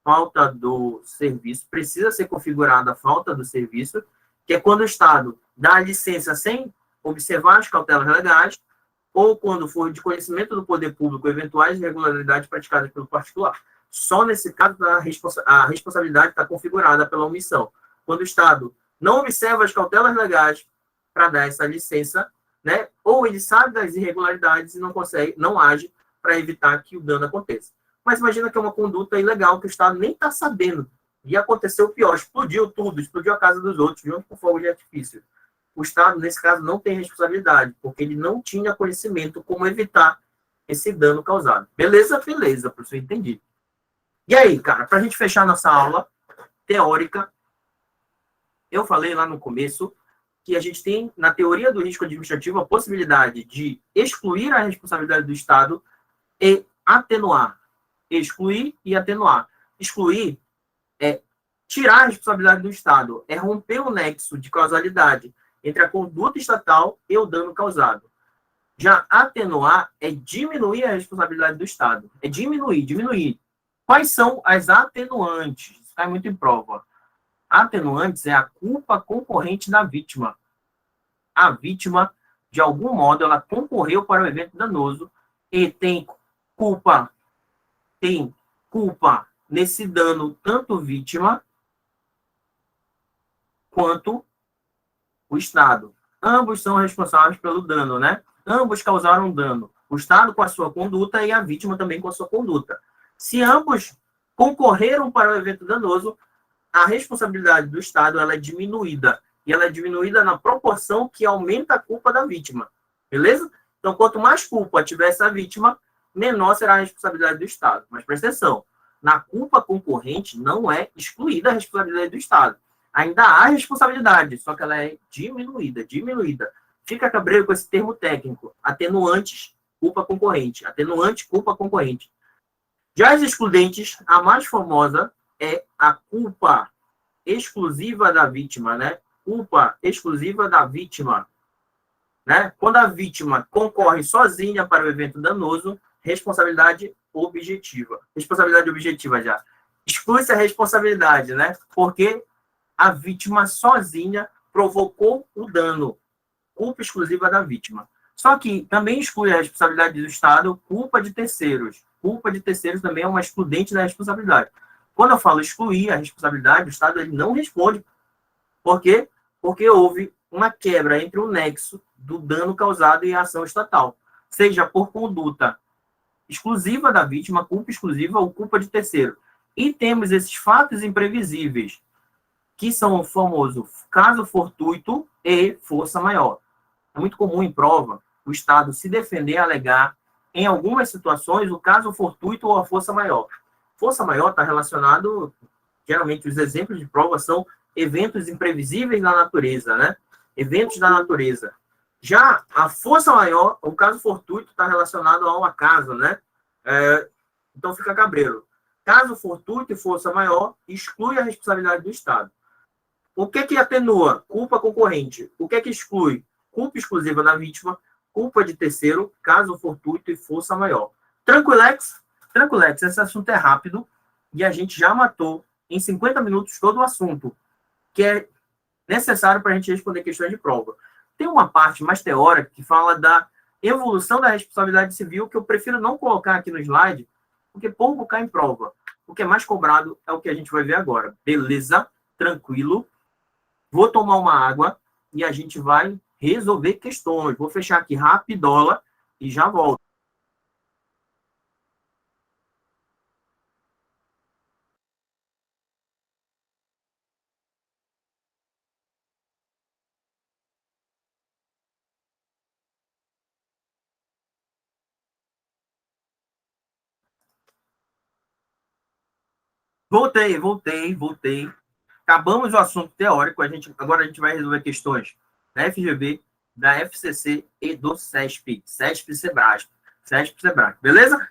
S1: Falta do serviço, precisa ser configurada a falta do serviço, que é quando o Estado dá a licença sem observar as cautelas legais, ou quando for de conhecimento do poder público eventuais irregularidades praticadas pelo particular. Só nesse caso a responsabilidade está configurada pela omissão. Quando o Estado não observa as cautelas legais para dar essa licença, né, ou ele sabe das irregularidades e não age para evitar que o dano aconteça. Mas imagina que é uma conduta ilegal que o Estado nem está sabendo. E aconteceu o pior, explodiu tudo, explodiu a casa dos outros, junto com fogo de artifício. O Estado, nesse caso, não tem responsabilidade, porque ele não tinha conhecimento como evitar esse dano causado. Beleza? Beleza, professor, entendi. E aí, cara, para a gente fechar nossa aula teórica, eu falei lá no começo que a gente tem, na teoria do risco administrativo, a possibilidade de excluir a responsabilidade do Estado e atenuar. Excluir e atenuar. Excluir é tirar a responsabilidade do Estado, é romper o nexo de causalidade entre a conduta estatal e o dano causado. Já atenuar é diminuir a responsabilidade do Estado. É diminuir. Quais são as atenuantes? Isso cai muito em prova. Atenuantes é a culpa concorrente da vítima. A vítima, de algum modo, ela concorreu para o evento danoso e tem culpa nesse dano, tanto vítima quanto o Estado. Ambos são responsáveis pelo dano, né? Ambos causaram dano. O Estado com a sua conduta e a vítima também com a sua conduta. Se ambos concorreram para o evento danoso, a responsabilidade do Estado ela é diminuída. E ela é diminuída na proporção que aumenta a culpa da vítima. Beleza? Então, quanto mais culpa tiver essa vítima, menor será a responsabilidade do Estado. Mas presta atenção, na culpa concorrente não é excluída a responsabilidade do Estado. Ainda há responsabilidade, só que ela é diminuída. Fica cabreiro com esse termo técnico. Atenuantes, culpa concorrente. Atenuante, culpa concorrente. Já as excludentes, a mais famosa é a culpa exclusiva da vítima, né? Culpa exclusiva da vítima. Né? Quando a vítima concorre sozinha para o evento danoso, responsabilidade objetiva. Responsabilidade objetiva já. Exclui-se a responsabilidade, né? Porque a vítima sozinha provocou o dano. Culpa exclusiva da vítima. Só que também exclui a responsabilidade do Estado, culpa de terceiros. Culpa de terceiros também é uma excludente da responsabilidade. Quando eu falo excluir a responsabilidade, o Estado ele não responde. Por quê? Porque houve uma quebra entre o nexo do dano causado e a ação estatal. Seja por conduta exclusiva da vítima, culpa exclusiva ou culpa de terceiro. E temos esses fatos imprevisíveis, que são o famoso caso fortuito e força maior. É muito comum em prova o Estado se defender, alegar, em algumas situações, o caso fortuito ou a força maior. Força maior está relacionado, geralmente os exemplos de prova são eventos imprevisíveis na natureza, né? Eventos da natureza. Já a força maior, o caso fortuito, está relacionado ao acaso, né? Então fica cabreiro. Caso fortuito e força maior, exclui a responsabilidade do Estado. O que atenua? Culpa concorrente. O que exclui? Culpa exclusiva da vítima, culpa de terceiro, caso fortuito e força maior. Tranquilex, esse assunto é rápido e a gente já matou em 50 minutos todo o assunto, que é necessário para a gente responder questões de prova. Tem uma parte mais teórica que fala da evolução da responsabilidade civil, que eu prefiro não colocar aqui no slide, porque pouco cai em prova. O que é mais cobrado é o que a gente vai ver agora. Beleza? Tranquilo. Vou tomar uma água e a gente vai resolver questões. Vou fechar aqui rapidola e já volto. Voltei. Acabamos o assunto teórico, agora a gente vai resolver questões da FGV, da FCC e do CESP, CESP-Sebrasp, beleza?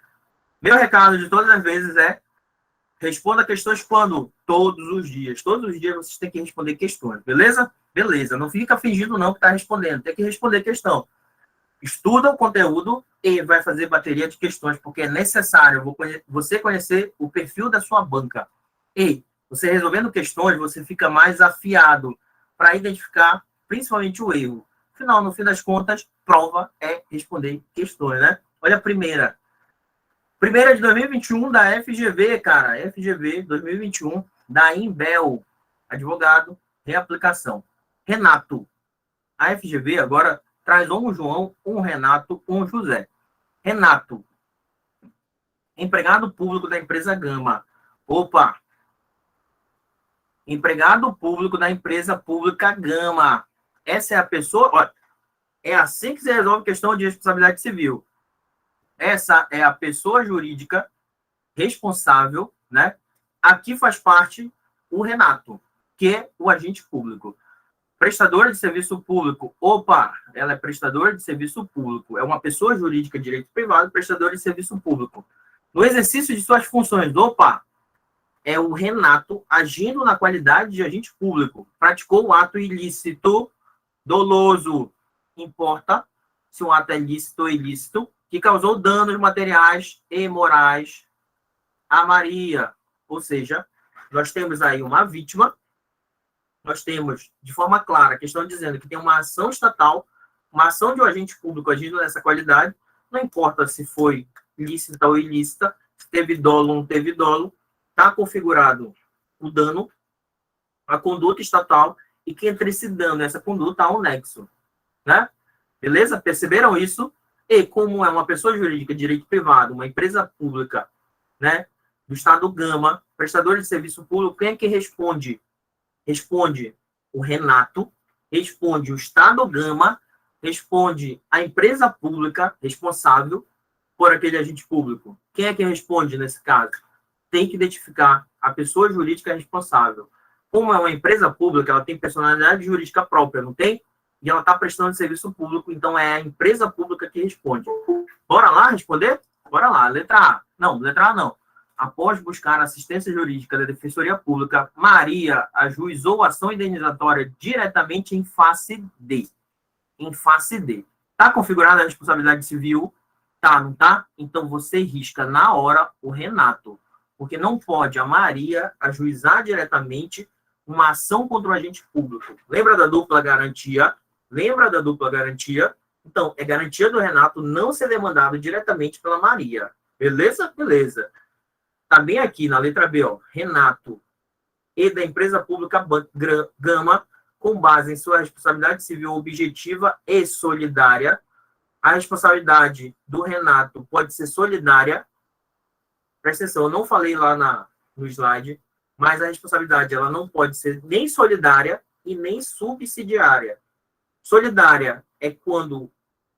S1: Meu recado de todas as vezes é: responda questões quando? Todos os dias. Todos os dias vocês têm que responder questões, beleza? Beleza. Não fica fingindo não que está respondendo. Tem que responder questão. Estuda o conteúdo e vai fazer bateria de questões, porque é necessário você conhecer o perfil da sua banca. E você resolvendo questões, você fica mais afiado para identificar principalmente o erro. Afinal, no fim das contas, prova é responder questões, né? Olha a primeira. Primeira de 2021 da FGV, cara. FGV 2021 da Imbel. Advogado, reaplicação. Renato. A FGV agora traz um João, um Renato, um José. Renato. Empregado público da empresa Gama. Opa! Empregado público da empresa pública Gama. Essa é a pessoa... Olha, é assim que se resolve questão de responsabilidade civil. Essa é a pessoa jurídica responsável, né? Aqui faz parte o Renato, que é o agente público. Prestadora de serviço público. Opa, ela é prestadora de serviço público. É uma pessoa jurídica de direito privado, prestadora de serviço público. No exercício de suas funções, opa, é o Renato agindo na qualidade de agente público. Praticou o ato ilícito, doloso. Importa se o ato é lícito ou ilícito, que causou danos materiais e morais a Maria. Ou seja, nós temos aí uma vítima, nós temos, de forma clara, a questão dizendo que tem uma ação estatal, uma ação de um agente público agindo nessa qualidade, não importa se foi lícita ou ilícita, se teve dolo ou não teve dolo, está configurado o dano, a conduta estatal, e que entre esse dano e essa conduta há um nexo. Né? Beleza? Perceberam isso? E como é uma pessoa jurídica de direito privado, uma empresa pública, né, do Estado Gama, prestador de serviço público, quem é que responde? Responde o Renato, responde o Estado Gama, responde a empresa pública responsável por aquele agente público. Quem é que responde nesse caso? Tem que identificar a pessoa jurídica responsável. Como é uma empresa pública, ela tem personalidade jurídica própria, não tem? E ela está prestando serviço público, então é a empresa pública que responde. Bora lá responder? Bora lá. Letra A. Não, letra A não. Após buscar assistência jurídica da Defensoria Pública, Maria ajuizou ação indenizatória diretamente em face D. Em face D. Está configurada a responsabilidade civil? Tá, não tá? Então você risca na hora o Renato. Porque não pode a Maria ajuizar diretamente uma ação contra o agente público. Lembra da dupla garantia? Lembra da dupla garantia? Então, é garantia do Renato não ser demandado diretamente pela Maria. Beleza? Beleza. Está bem aqui na letra B, ó. Renato e da empresa pública Gama, com base em sua responsabilidade civil objetiva e solidária. A responsabilidade do Renato pode ser solidária. Presta atenção, eu não falei lá no slide, mas a responsabilidade ela não pode ser nem solidária e nem subsidiária. Solidária é quando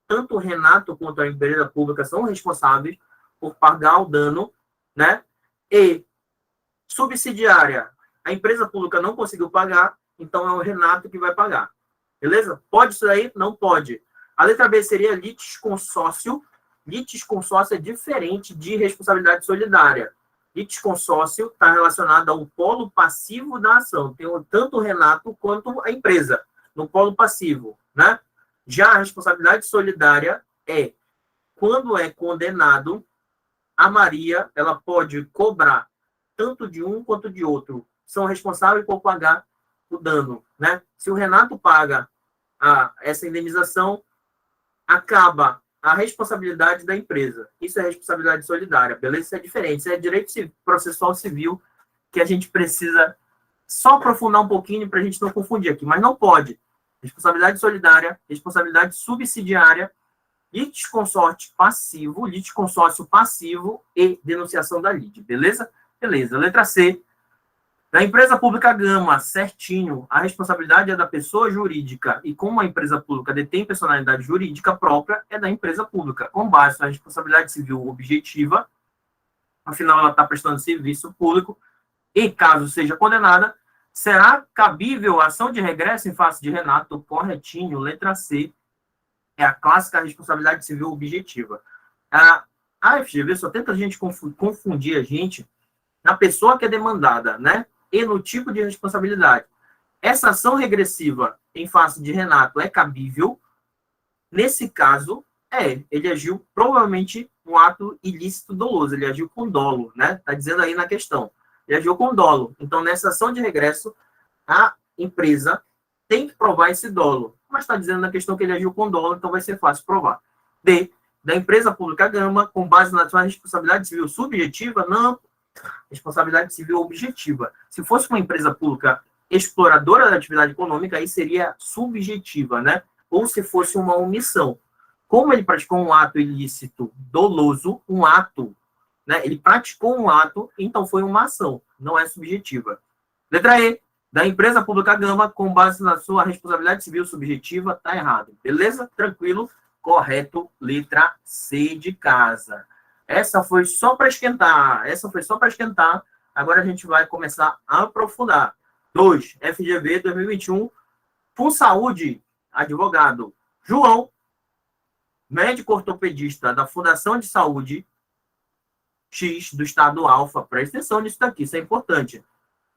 S1: tanto o Renato quanto a empresa pública são responsáveis por pagar o dano, né? E subsidiária, a empresa pública não conseguiu pagar, então é o Renato que vai pagar. Beleza? Pode isso aí? Não pode. A letra B seria litisconsórcio. Litisconsórcio é diferente de responsabilidade solidária. Litisconsórcio está relacionado ao polo passivo da ação. Tem tanto o Renato quanto a empresa, no polo passivo, né? Já a responsabilidade solidária é quando é condenado, a Maria, ela pode cobrar tanto de um quanto de outro. São responsáveis por pagar o dano, né? Se o Renato paga essa indenização, acaba a responsabilidade da empresa. Isso é responsabilidade solidária, beleza? Isso é diferente. Isso é direito processual civil que a gente precisa só aprofundar um pouquinho para a gente não confundir aqui, mas não pode. Responsabilidade solidária, responsabilidade subsidiária, litisconsórcio passivo e denunciação da lide, beleza? Beleza. Letra C. Da empresa pública Gama, certinho, a responsabilidade é da pessoa jurídica e como a empresa pública detém personalidade jurídica própria, é da empresa pública, com base na responsabilidade civil objetiva, afinal ela está prestando serviço público, e caso seja condenada, será cabível a ação de regresso em face de Renato, corretinho, letra C, é a clássica responsabilidade civil objetiva. A FGV só tenta a gente confundir a gente na pessoa que é demandada, né? E no tipo de responsabilidade. Essa ação regressiva em face de Renato é cabível. Nesse caso, ele agiu provavelmente um ato ilícito doloso, ele agiu com dolo, né? Está dizendo aí na questão. Ele agiu com dolo. Então, nessa ação de regresso, a empresa tem que provar esse dolo. Mas está dizendo na questão que ele agiu com dolo, então vai ser fácil provar. D. Da empresa pública Gama, com base na sua responsabilidade civil subjetiva, não. Responsabilidade civil objetiva. Se fosse uma empresa pública exploradora da atividade econômica, aí seria subjetiva, né? Ou se fosse uma omissão. Como ele praticou um ato ilícito doloso, um ato, né? Ele praticou um ato, então foi uma ação, não é subjetiva. Letra E. Da empresa pública Gama, com base na sua responsabilidade civil subjetiva, tá errado. Beleza? Tranquilo? Correto. Letra C de casa. Essa foi só para esquentar. Agora a gente vai começar a aprofundar. 2. FGV 2021. FunSaúde, advogado. João, médico ortopedista da Fundação de Saúde X do Estado Alfa. Presta atenção nisso daqui, isso é importante.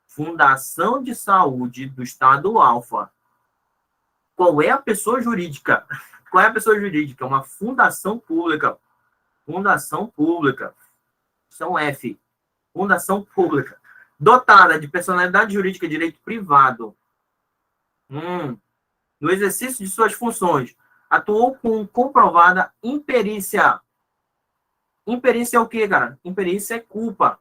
S1: Fundação de Saúde do Estado Alfa. Qual é a pessoa jurídica? Qual é a pessoa jurídica? Uma fundação pública. Fundação pública. São F. Fundação pública. Dotada de personalidade jurídica e direito privado. No exercício de suas funções. Atuou com comprovada imperícia. Imperícia é o quê, cara? Imperícia é culpa.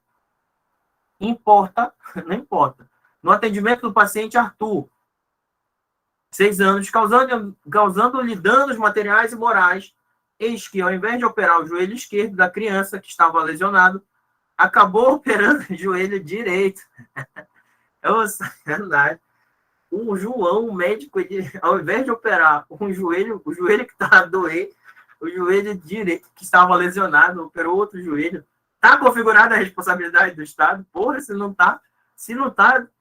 S1: Importa, não importa. No atendimento do paciente Arthur, 6 anos, causando-lhe danos materiais e morais, eis que, ao invés de operar o joelho esquerdo da criança que estava lesionado, acabou operando o joelho direito. É uma sacanagem. O João, o médico, ele, ao invés de operar o joelho que estava a doer, o joelho direito que estava lesionado, operou outro joelho. Tá configurada a responsabilidade do Estado? Porra, se não tá,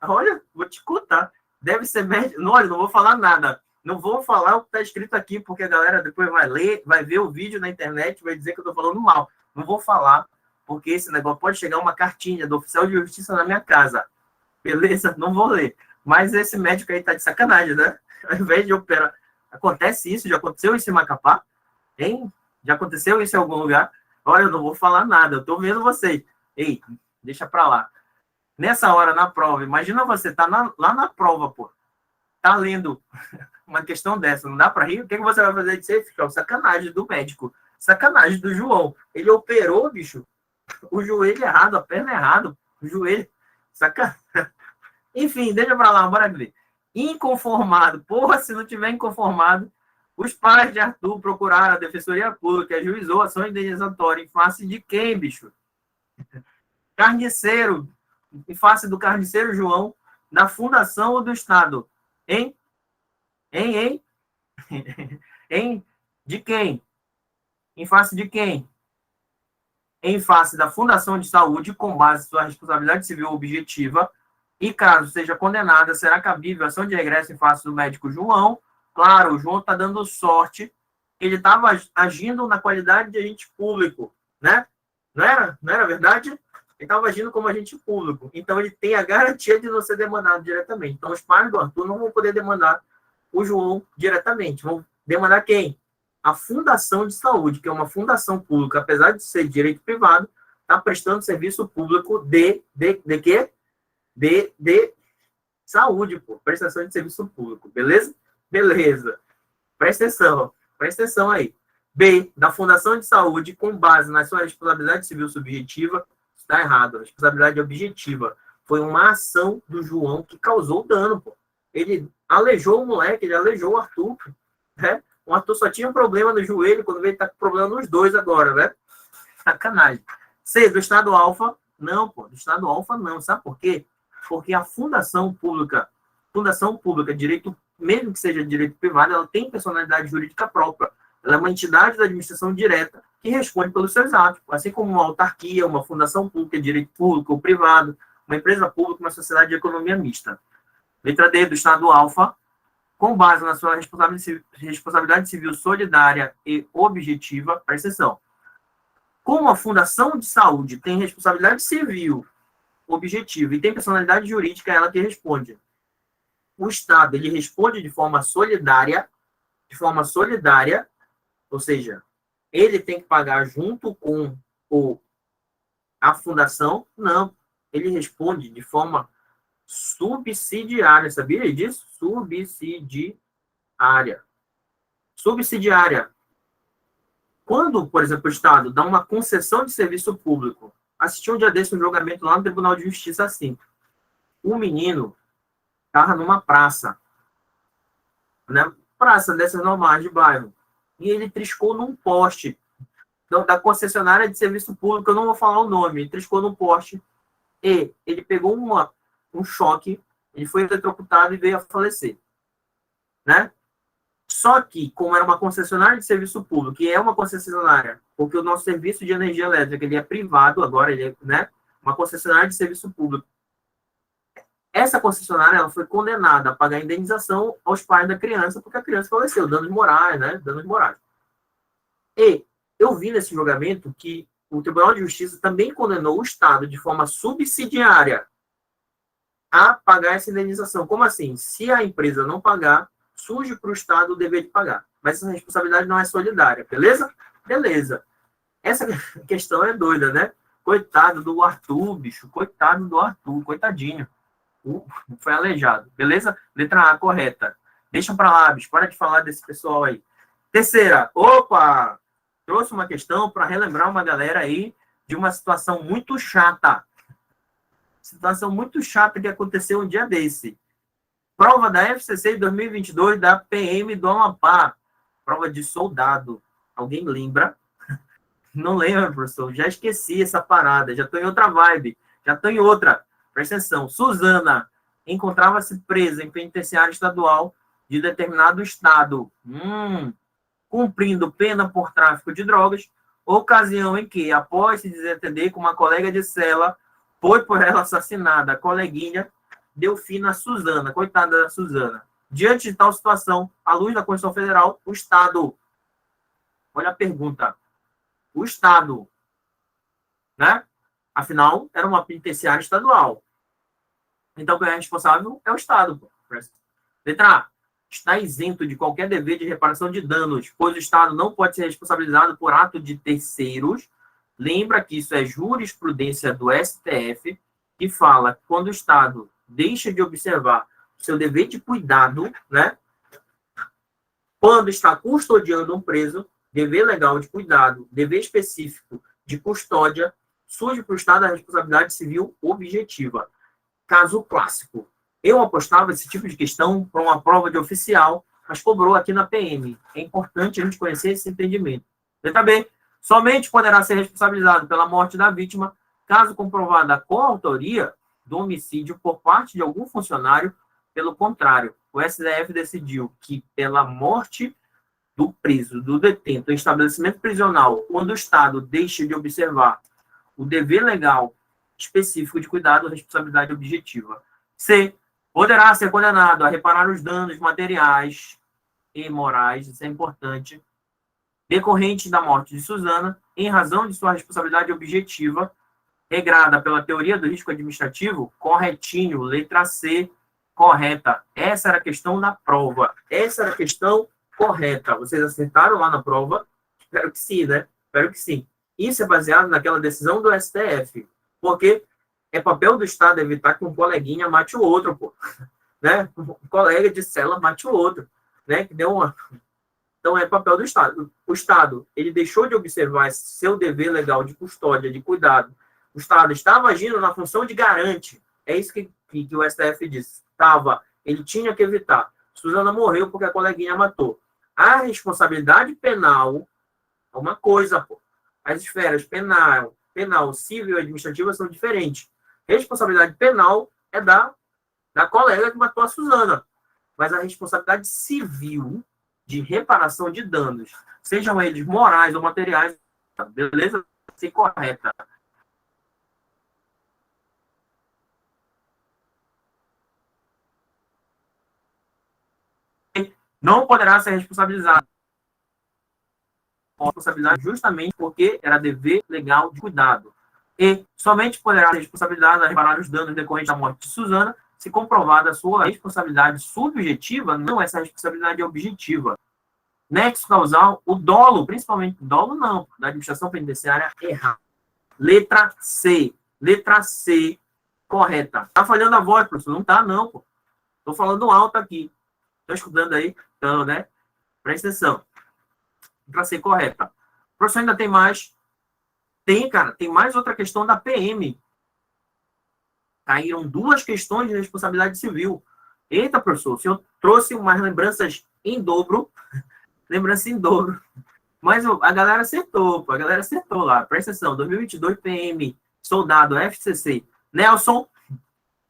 S1: olha, vou te contar. Deve ser médico. Não, olha, não vou falar nada. Não vou falar o que está escrito aqui, porque a galera depois vai ler, vai ver o vídeo na internet, vai dizer que eu estou falando mal. Não vou falar, porque esse negócio pode chegar uma cartinha do oficial de justiça na minha casa. Beleza? Não vou ler. Mas esse médico aí tá de sacanagem, né? Ao invés de operar. Acontece isso? Já aconteceu isso em Macapá? Hein? Já aconteceu isso em algum lugar? Olha, eu não vou falar nada, eu tô vendo vocês. Ei, deixa pra lá. Nessa hora, na prova, imagina você tá lá na prova, pô. Tá lendo uma questão dessa, não dá pra rir? O que você vai fazer de ser fiscal? Sacanagem do médico. Sacanagem do João. Ele operou, bicho, o joelho errado, a perna errado, o joelho. Sacanagem. Enfim, deixa pra lá, bora ver. Inconformado. Porra, se não tiver inconformado, os pais de Arthur procuraram a Defensoria Pública, que ajuizou a ação indenizatória em face de quem, bicho? Carniceiro. Em face do carniceiro João, da Fundação ou do Estado? Hein? Hein? De quem? Em face de quem? Em face da Fundação de Saúde, com base em sua responsabilidade civil objetiva, e caso seja condenada, será cabível ação de regresso em face do médico João. Claro, o João está dando sorte. Ele estava agindo na qualidade de agente público, né? Não era verdade? Ele estava agindo como agente público. Então, ele tem a garantia de não ser demandado diretamente. Então, os pais do Arthur não vão poder demandar o João diretamente. Vão demandar quem? A Fundação de Saúde, que é uma fundação pública, apesar de ser direito privado, está prestando serviço público de quê? De saúde, pô. Prestação de serviço público. Beleza? Beleza. Presta atenção aí. B, da Fundação de Saúde, com base na sua responsabilidade civil subjetiva, está errado. A responsabilidade objetiva foi uma ação do João que causou dano, pô. Ele aleijou o moleque, ele aleijou o Arthur, né? O Arthur só tinha um problema no joelho, quando ele tá com problema nos dois agora, né? Sacanagem. C, do Estado Alfa, não, pô. Do Estado Alfa, não. Sabe por quê? Porque a fundação pública, direito, mesmo que seja direito privado, ela tem personalidade jurídica própria. Ela é uma entidade da administração direta que responde pelos seus atos, assim como uma autarquia, uma fundação pública, direito público ou privado, uma empresa pública, uma sociedade de economia mista. Letra D, do Estado Alfa, com base na sua responsabilidade civil solidária e objetiva, presta atenção. Como a Fundação de Saúde tem responsabilidade civil objetiva e tem personalidade jurídica, ela que responde. O Estado, ele responde de forma solidária, ou seja, ele tem que pagar junto com a fundação? Não, ele responde de forma subsidiária, sabia disso? Subsidiária. Quando, por exemplo, o Estado dá uma concessão de serviço público, assisti um dia desse um julgamento lá no Tribunal de Justiça assim, um menino estava numa praça, né? Praça dessas normais de bairro, e ele triscou num poste da concessionária de serviço público, eu não vou falar o nome, ele triscou num poste, e ele pegou um choque, ele foi eletrocutado e veio a falecer, né? Só que, como era uma concessionária de serviço público, que é uma concessionária, porque o nosso serviço de energia elétrica ele é privado, agora ele é, né, uma concessionária de serviço público. Essa concessionária ela foi condenada a pagar indenização aos pais da criança, porque a criança faleceu, danos morais, né? Danos morais. E eu vi nesse julgamento que o Tribunal de Justiça também condenou o Estado de forma subsidiária a pagar essa indenização. Como assim? Se a empresa não pagar, surge para o Estado o dever de pagar. Mas essa responsabilidade não é solidária, beleza? Beleza. Essa questão é doida, né? Coitado do Arthur, bicho. Coitado do Arthur, coitadinho. Foi aleijado, beleza? Letra A, correta. Deixa para lá, bicho. Para de falar desse pessoal aí. Terceira. Opa! Trouxe uma questão para relembrar uma galera aí de uma situação muito chata. Situação muito chata que aconteceu um dia desse. Prova da FCC de 2022 da PM do Amapá. Prova de soldado. Alguém lembra? Não lembra, professor? Já esqueci essa parada. Já estou em outra vibe. Já estou em outra. Presta atenção. Suzana encontrava-se presa em penitenciário estadual de determinado estado, cumprindo pena por tráfico de drogas, ocasião em que, após se desentender com uma colega de cela, foi por ela assassinada. A coleguinha deu fim na Suzana, coitada da Suzana. Diante de tal situação, à luz da Constituição Federal, o Estado, olha a pergunta, o Estado, né? Afinal, era uma penitenciária estadual. Então, quem é responsável é o Estado. Letra A, está isento de qualquer dever de reparação de danos, pois o Estado não pode ser responsabilizado por ato de terceiros. Lembra que isso é jurisprudência do STF, que fala que quando o Estado deixa de observar o seu dever de cuidado, né? Quando está custodiando um preso, dever legal de cuidado, dever específico de custódia, surge para o Estado a responsabilidade civil objetiva. Caso clássico. Eu apostava esse tipo de questão para uma prova de oficial, mas cobrou aqui na PM. É importante a gente conhecer esse entendimento. Letra B. Somente poderá ser responsabilizado pela morte da vítima, caso comprovada a coautoria do homicídio por parte de algum funcionário. Pelo contrário, o STF decidiu que pela morte do preso, do detento, em estabelecimento prisional, quando o Estado deixa de observar o dever legal específico de cuidado, responsabilidade objetiva. C. Poderá ser condenado a reparar os danos materiais e morais, isso é importante, decorrentes da morte de Suzana, em razão de sua responsabilidade objetiva, regrada pela teoria do risco administrativo, corretinho, letra C, correta. Essa era a questão da prova. Essa era a questão correta. Vocês acertaram lá na prova? Espero que sim, né? Espero que sim. Isso é baseado naquela decisão do STF, porque é papel do Estado evitar que um coleguinha mate o outro, pô. Né? Um colega de cela mate o outro, né? Que deu uma... Então, é papel do Estado. O Estado, ele deixou de observar seu dever legal de custódia, de cuidado. O Estado estava agindo na função de garante. É isso que o STF disse. Ele tinha que evitar. Suzana morreu porque a coleguinha matou. A responsabilidade penal é uma coisa, pô. As esferas penal, civil e administrativa são diferentes. Responsabilidade penal é da colega que matou a Suzana. Mas a responsabilidade civil de reparação de danos, sejam eles morais ou materiais, beleza? Ser correta. Não poderá ser responsabilizado. Responsabilidade justamente porque era dever legal de cuidado. E somente poderá ser responsabilizado a reparar os danos decorrentes da morte de Suzana se comprovada a sua responsabilidade subjetiva, não essa responsabilidade objetiva. Nexo causal, o dolo, principalmente o dolo não, da administração penitenciária, errado. Letra C, correta. Tá falhando a voz, professor? Não tá, não, pô. Tô falando alto aqui. Tô escutando aí? Então, né? Presta atenção. Letra C, correta. Professor, ainda tem mais? Tem, cara. Tem mais outra questão da PM. Caíram 2 questões de responsabilidade civil. Eita, professor, o senhor trouxe umas lembranças em dobro. Lembrança em dobro. Mas a galera acertou, pô. A galera acertou lá. Presta atenção. 2022, PM, soldado, FCC. Nelson.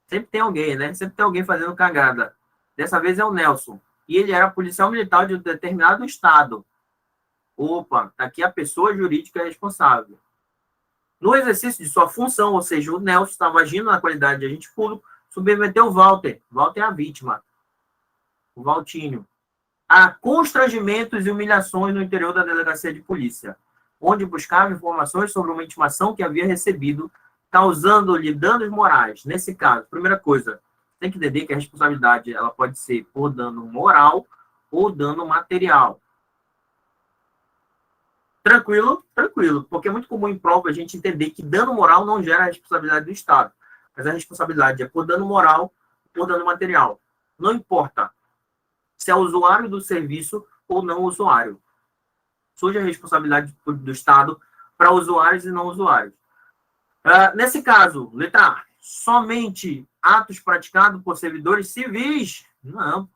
S1: Sempre tem alguém, né? Sempre tem alguém fazendo cagada. Dessa vez é o Nelson. E ele era policial militar de um determinado estado. Opa, tá aqui a pessoa jurídica responsável. No exercício de sua função, ou seja, o Nelson estava agindo na qualidade de agente público, submeteu o Walter. Walter é a vítima. O Valtinho. A constrangimentos e humilhações no interior da delegacia de polícia, onde buscava informações sobre uma intimação que havia recebido, causando-lhe danos morais. Nesse caso, primeira coisa, tem que entender que a responsabilidade ela pode ser por dano moral ou dano material. Tranquilo? Tranquilo, porque é muito comum em prova a gente entender que dano moral não gera a responsabilidade do Estado, mas a responsabilidade é por dano moral ou por dano material. Não importa se é usuário do serviço ou não usuário. Surge a responsabilidade do Estado para usuários e não usuários. Nesse caso, letra A, somente atos praticados por servidores civis? Não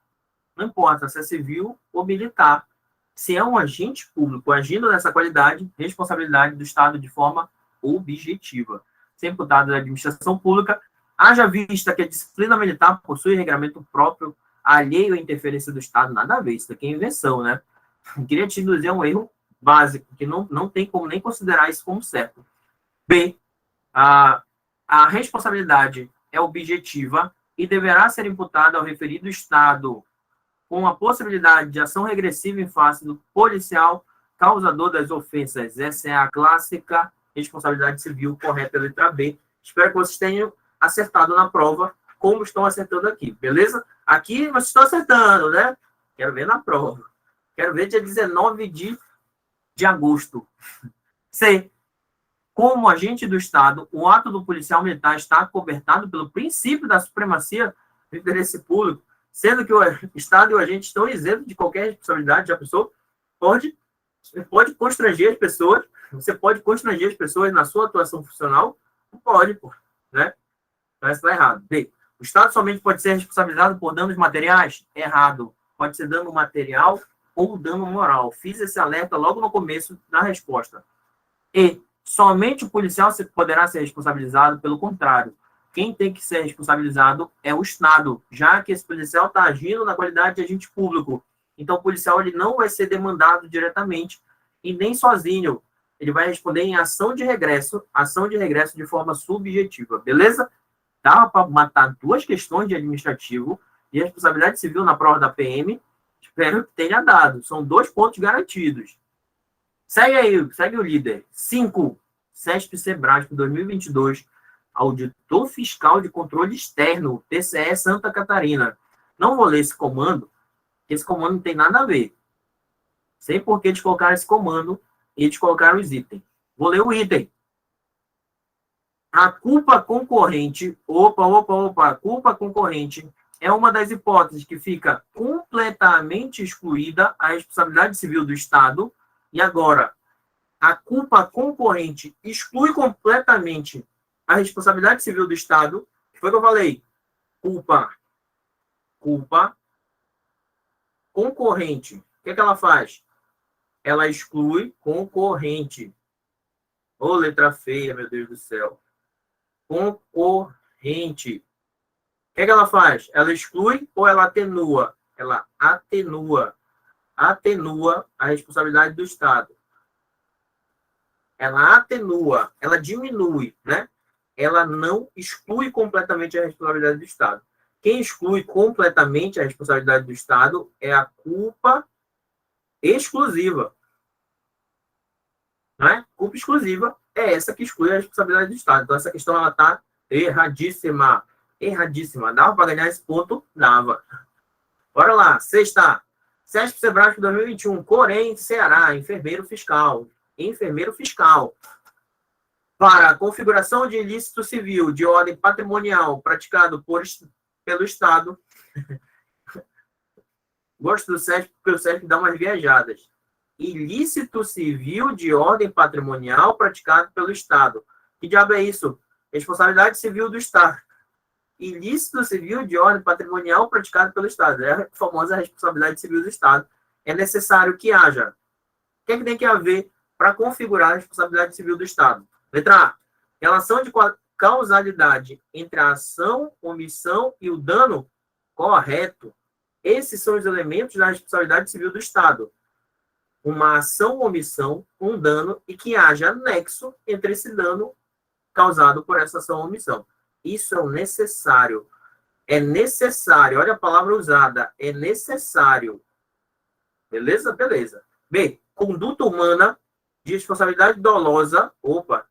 S1: importa se é civil ou militar. Se é um agente público agindo nessa qualidade, responsabilidade do Estado de forma objetiva. Se é imputado da administração pública, haja vista que a disciplina militar possui regramento próprio, alheio à interferência do Estado, nada a ver, isso daqui é invenção, né? Eu queria te induzir a um erro básico, que não tem como nem considerar isso como certo. B, a responsabilidade é objetiva e deverá ser imputada ao referido Estado, com a possibilidade de ação regressiva em face do policial causador das ofensas. Essa é a clássica responsabilidade civil correta, letra B. Espero que vocês tenham acertado na prova, como estão acertando aqui, beleza? Aqui vocês estão acertando, né? Quero ver na prova. Quero ver dia 19 de agosto. C. Como agente do Estado, o ato do policial militar está cobertado pelo princípio da supremacia do interesse público, sendo que o Estado e o agente estão isentos de qualquer responsabilidade. Já pensou? Você pode constranger as pessoas, na sua atuação funcional? Não pode, pô, né? Então, isso está errado. B. O Estado somente pode ser responsabilizado por danos materiais? Errado. Pode ser dano material ou dano moral. Fiz esse alerta logo no começo da resposta. E. Somente o policial poderá ser responsabilizado, pelo contrário. Quem tem que ser responsabilizado é o Estado, já que esse policial está agindo na qualidade de agente público. Então, o policial ele não vai ser demandado diretamente e nem sozinho. Ele vai responder em ação de regresso de forma subjetiva, beleza? Dava para matar 2 questões de administrativo e responsabilidade civil na prova da PM. Espero que tenha dado. São 2 pontos garantidos. Segue aí, segue o líder. 5. CESP-SEBRASP 2022, Auditor Fiscal de Controle Externo, TCE Santa Catarina. Não vou ler esse comando, porque esse comando não tem nada a ver. Sei por que eles colocaram esse comando e eles colocaram os itens. Vou ler o item. A culpa concorrente, a culpa concorrente é uma das hipóteses que fica completamente excluída a responsabilidade civil do Estado. E agora, a culpa concorrente exclui completamente a responsabilidade civil do Estado. Que foi o que eu falei? Culpa concorrente. O que ela faz? Ela exclui concorrente. Ô, letra feia, meu Deus do céu. Concorrente. O que ela faz? Ela exclui ou ela atenua? Ela atenua. Atenua a responsabilidade do Estado. Ela atenua, ela diminui, né? Ela não exclui completamente a responsabilidade do Estado. Quem exclui completamente a responsabilidade do Estado é a culpa exclusiva. Né? Culpa exclusiva é essa que exclui a responsabilidade do Estado. Então, essa questão ela está erradíssima. Erradíssima. Dava para ganhar esse ponto? Dava. Bora lá. Sexta. CESP-SEBRASP 2021. Corém, Ceará. Enfermeiro fiscal. Enfermeiro fiscal. Para a configuração de ilícito civil de ordem patrimonial praticado pelo Estado. Gosto do CESP porque o CESP dá umas viajadas. Ilícito civil de ordem patrimonial praticado pelo Estado. Que diabo é isso? Responsabilidade civil do Estado. Ilícito civil de ordem patrimonial praticado pelo Estado. É a famosa responsabilidade civil do Estado. É necessário que haja. O que é que tem que haver para configurar a responsabilidade civil do Estado? Letra A. Relação de causalidade entre a ação, omissão e o dano? Correto. Esses são os elementos da responsabilidade civil do Estado. Uma ação ou omissão, um dano, e que haja nexo entre esse dano causado por essa ação ou omissão. Isso é o necessário. É necessário. Olha a palavra usada. É necessário. Beleza? Beleza. B. Conduta humana de responsabilidade dolosa. Opa.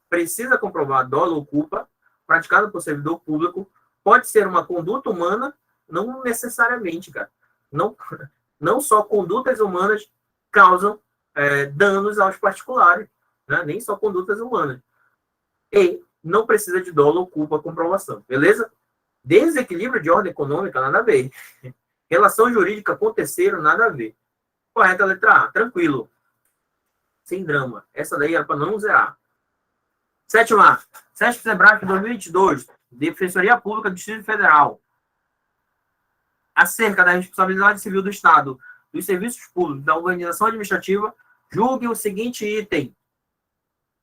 S1: Precisa comprovar dolo ou culpa praticada por servidor público. Pode ser uma conduta humana, não necessariamente, cara. Não só condutas humanas causam danos aos particulares, né? Nem só condutas humanas. E não precisa de dolo ou culpa comprovação, beleza? Desequilíbrio de ordem econômica, nada a ver. Relação jurídica com terceiro, nada a ver. Correta, letra A, tranquilo. Sem drama. Essa daí era para não zerar. Sétima, CESP-SEBRASP 2022, Defensoria Pública do Distrito Federal. Acerca da responsabilidade civil do Estado, dos serviços públicos, da organização administrativa, julgue o seguinte item.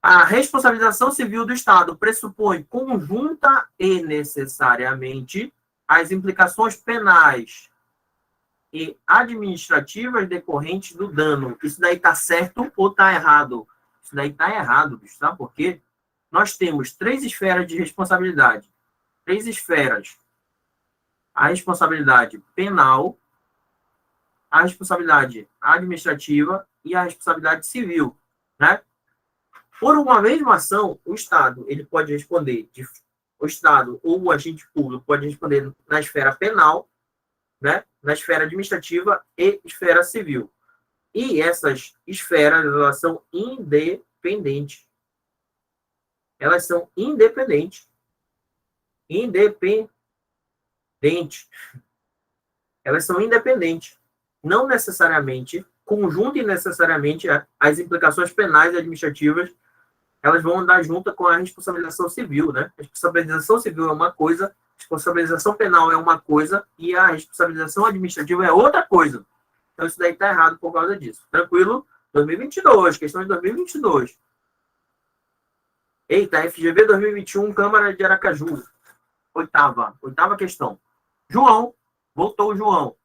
S1: A responsabilização civil do Estado pressupõe conjunta e necessariamente as implicações penais e administrativas decorrentes do dano. Isso daí está certo ou está errado? Isso daí está errado, bicho, sabe por quê? Nós temos 3 esferas de responsabilidade. 3 esferas. A responsabilidade penal, a responsabilidade administrativa e a responsabilidade civil, né? Por uma mesma ação, o Estado, ele pode responder, o Estado ou o agente público pode responder na esfera penal, né? Na esfera administrativa e esfera civil. E essas esferas, elas são independentes. Elas são independentes. Elas são independentes. Não necessariamente, conjunto e necessariamente, as implicações penais e administrativas, elas vão andar junto com a responsabilização civil, né? A responsabilização civil é uma coisa, a responsabilização penal é uma coisa e a responsabilização administrativa é outra coisa. Então, isso daí está errado por causa disso. Tranquilo? 2022, questão de 2022. Eita, FGV 2021, Câmara de Aracaju. Oitava questão. João, voltou o João.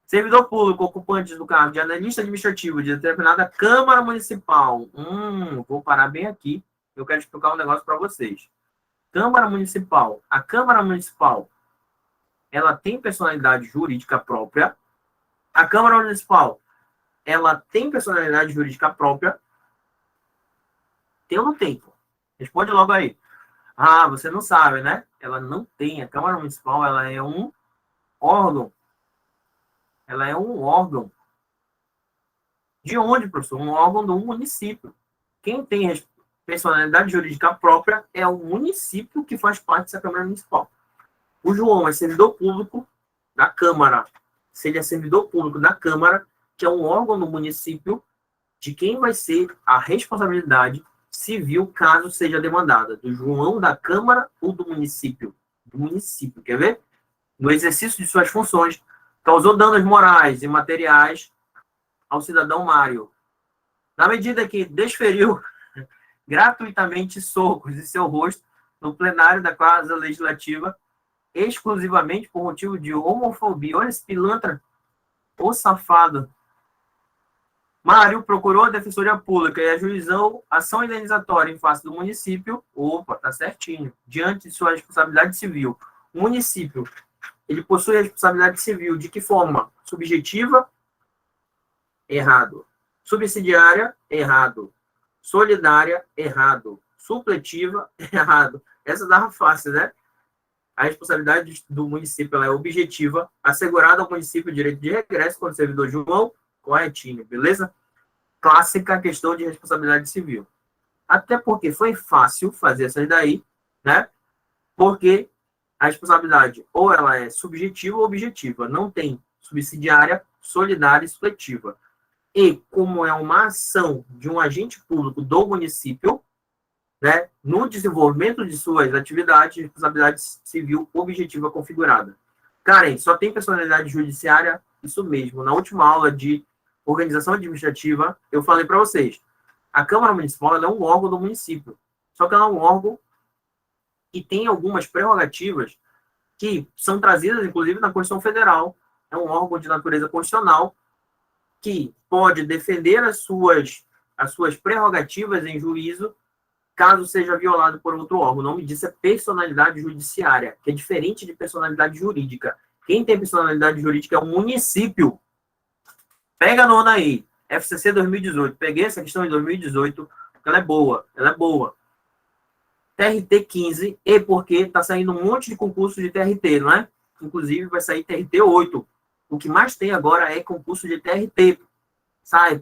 S1: Servidor público, ocupantes do cargo de analista administrativo de determinada Câmara Municipal. Vou parar bem aqui. Eu quero explicar um negócio para vocês. Câmara Municipal. A Câmara Municipal, ela tem personalidade jurídica própria. A Câmara Municipal, ela tem personalidade jurídica própria. Tem ou não tem? Pô? Responde logo aí. Ah, você não sabe, né? Ela não tem. A Câmara Municipal, ela é um órgão. Ela é um órgão. De onde, professor? Um órgão do município. Quem tem personalidade jurídica própria é o município que faz parte dessa Câmara Municipal. O João é servidor público da Câmara. Se ele é servidor público da Câmara, que é um órgão do município, de quem vai ser a responsabilidade civil, caso seja demandada, do João da Câmara ou do município? Do município, quer ver? No exercício de suas funções, causou danos morais e materiais ao cidadão Mário. Na medida que desferiu gratuitamente socos em seu rosto no plenário da Casa Legislativa, exclusivamente por motivo de homofobia. Olha esse pilantra, ô safado. Mário procurou a Defensoria Pública e ajuizou ação indenizatória em face do município. Opa, tá certinho. Diante de sua responsabilidade civil. O município, ele possui responsabilidade civil de que forma? Subjetiva? Errado. Subsidiária? Errado. Solidária? Errado. Supletiva? Errado. Essa dava fácil, né? A responsabilidade do município ela é objetiva, assegurada ao município o direito de regresso quando o servidor João, corretinho, beleza? Clássica questão de responsabilidade civil. Até porque foi fácil fazer essa daí, né? Porque a responsabilidade ou ela é subjetiva ou objetiva, não tem subsidiária, solidária e supletiva. E como é uma ação de um agente público do município, né, no desenvolvimento de suas atividades, responsabilidade civil objetiva configurada. Karen, só tem personalidade judiciária? Isso mesmo. Na última aula de organização administrativa, eu falei para vocês, a Câmara Municipal ela é um órgão do município, só que ela é um órgão que tem algumas prerrogativas que são trazidas, inclusive, na Constituição Federal. É um órgão de natureza constitucional que pode defender as suas prerrogativas em juízo caso seja violado por outro órgão. O nome disso é personalidade judiciária, que é diferente de personalidade jurídica. Quem tem personalidade jurídica é o município. Pega a nona aí, FCC 2018. Peguei essa questão em 2018, porque ela é boa, TRT 15, e porque está saindo um monte de concurso de TRT, não é? Inclusive vai sair TRT 8. O que mais tem agora é concurso de TRT.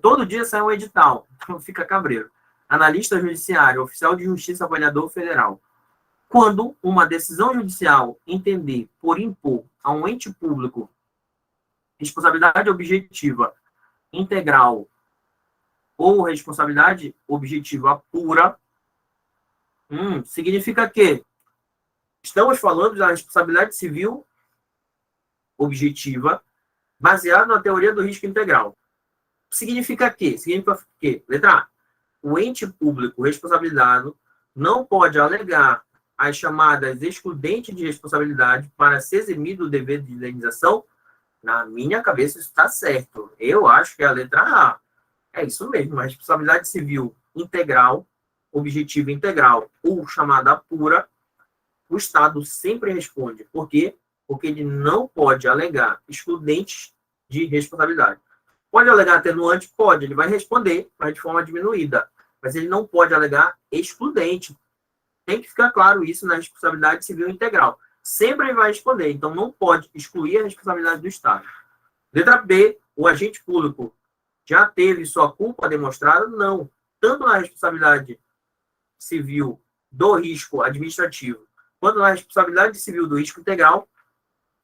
S1: Todo dia sai um edital, então fica cabreiro. Analista judiciário, oficial de justiça, avaliador federal. Quando uma decisão judicial entender por impor a um ente público responsabilidade objetiva integral ou responsabilidade objetiva pura, significa que estamos falando da responsabilidade civil objetiva baseada na teoria do risco integral. Significa que? Letra A. O ente público responsabilizado não pode alegar as chamadas excludentes de responsabilidade para se eximir do dever de indenização. Na minha cabeça isso está certo. Eu acho que é a letra A. É isso mesmo, a responsabilidade civil integral, objetiva integral ou chamada pura, o Estado sempre responde. Por quê? Porque ele não pode alegar excludentes de responsabilidade. Pode alegar atenuante? Pode, ele vai responder, mas de forma diminuída. Mas ele não pode alegar excludente. Tem que ficar claro isso na responsabilidade civil integral. Sempre ele vai responder, então não pode excluir a responsabilidade do Estado. Letra B, o agente público já teve sua culpa demonstrada? Não. Tanto na responsabilidade civil do risco administrativo, quanto na responsabilidade civil do risco integral,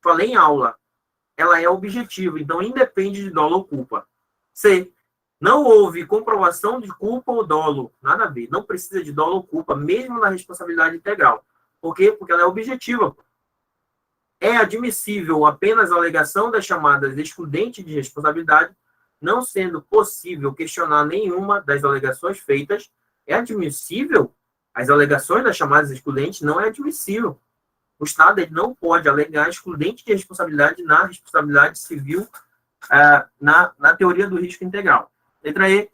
S1: falei em aula, ela é objetiva, então independe de dolo ou culpa. C, não houve comprovação de culpa ou dolo, nada a ver, não precisa de dolo ou culpa, mesmo na responsabilidade integral. Por quê? Porque ela é objetiva. É admissível apenas a alegação das chamadas excludentes de responsabilidade, não sendo possível questionar nenhuma das alegações feitas. É admissível? As alegações das chamadas excludentes não é admissível. O Estado ele não pode alegar excludente de responsabilidade na responsabilidade civil, na teoria do risco integral. Letra E,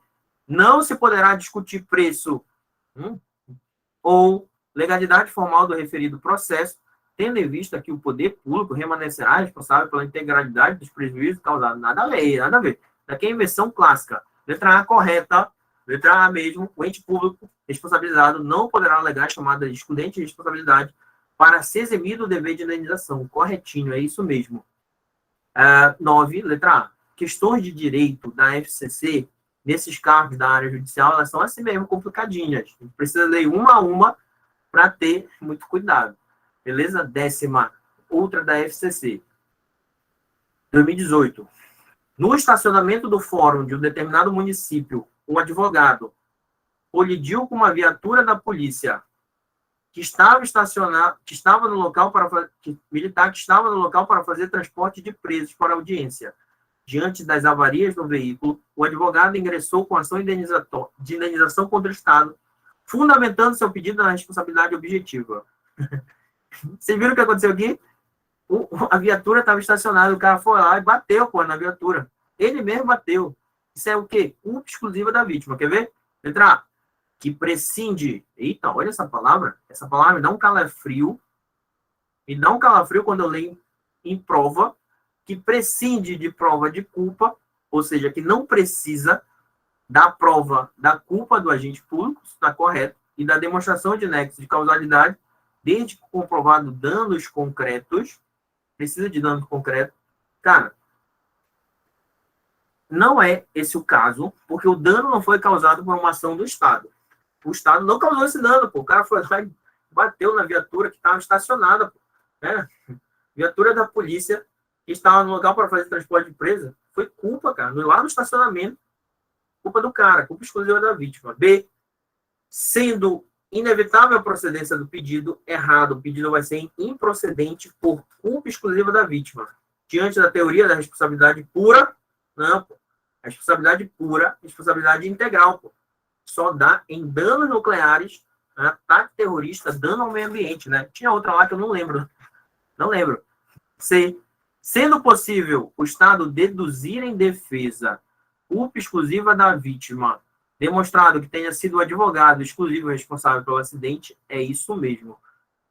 S1: não se poderá discutir preço ou legalidade formal do referido processo, tendo em vista que o poder público permanecerá responsável pela integralidade dos prejuízos causados. Nada a ver, nada a ver. Daqui é a inversão clássica. Letra A correta, Letra A mesmo, o ente público responsabilizado não poderá alegar chamada de excludente de responsabilidade para se eximir do dever de indenização. Corretinho, é isso mesmo. 9, letra A. Questões de direito da FCC, nesses cargos da área judicial, elas são assim mesmo complicadinhas. A gente precisa ler uma a uma para ter muito cuidado. Beleza? 10ª, outra da FCC. 2018. No estacionamento do fórum de um determinado município, um advogado colidiu com uma viatura da polícia que estava no local para fazer transporte de presos para audiência. Diante das avarias no veículo, o advogado ingressou com ação de indenização contra o Estado, fundamentando seu pedido na responsabilidade objetiva. Vocês viram o que aconteceu aqui? A viatura estava estacionada, o cara foi lá e bateu na viatura. Ele mesmo bateu. Isso é o quê? Culpa exclusiva da vítima. Quer ver? Letra A. Que prescinde. Eita, olha essa palavra. Essa palavra me dá um calafrio. Me dá um calafrio quando eu leio em prova. Que prescinde de prova de culpa. Ou seja, que não precisa da prova da culpa do agente público, isso está correto, e da demonstração de nexo de causalidade, desde que comprovado danos concretos. Precisa de danos concretos. Cara, não é esse o caso, porque o dano não foi causado por uma ação do Estado. O Estado não causou esse dano, pô. O cara foi lá e bateu na viatura que estava estacionada, pô. Viatura da polícia que estava no local para fazer transporte de presa. Foi culpa, cara. Lá no estacionamento, culpa do cara, culpa exclusiva da vítima. B, sendo inevitável a procedência do pedido, errado, o pedido vai ser improcedente por culpa exclusiva da vítima. Diante da teoria da responsabilidade pura, não, pô. Responsabilidade pura, responsabilidade integral, pô. Só dá em danos nucleares, ataque terrorista, dano ao meio ambiente, né? Tinha outra lá que eu não lembro. Não lembro. C, sendo possível o Estado deduzir em defesa culpa exclusiva da vítima, demonstrado que tenha sido o advogado exclusivo responsável pelo acidente, é isso mesmo.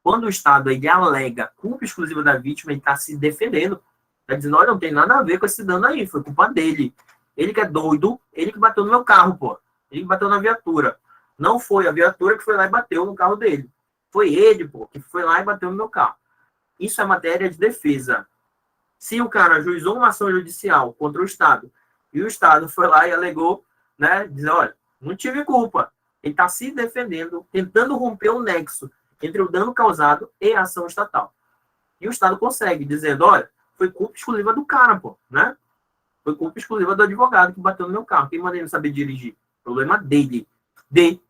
S1: Quando o Estado ele alega culpa exclusiva da vítima, ele está se defendendo. Está dizendo, olha, não tem nada a ver com esse dano aí, foi culpa dele. Ele que é doido, ele que bateu no meu carro, pô. Ele que bateu na viatura. Não foi a viatura que foi lá e bateu no carro dele. Foi ele, pô, que foi lá e bateu no meu carro. Isso é matéria de defesa. Se o cara ajuizou uma ação judicial contra o Estado, e o Estado foi lá e alegou, né, dizendo, olha, não tive culpa. Ele está se defendendo, tentando romper o nexo entre o dano causado e a ação estatal. E o Estado consegue, dizendo, olha, foi culpa exclusiva do cara, pô, né? Foi culpa exclusiva do advogado que bateu no meu carro. Quem mandou ele saber dirigir? Problema dele. D,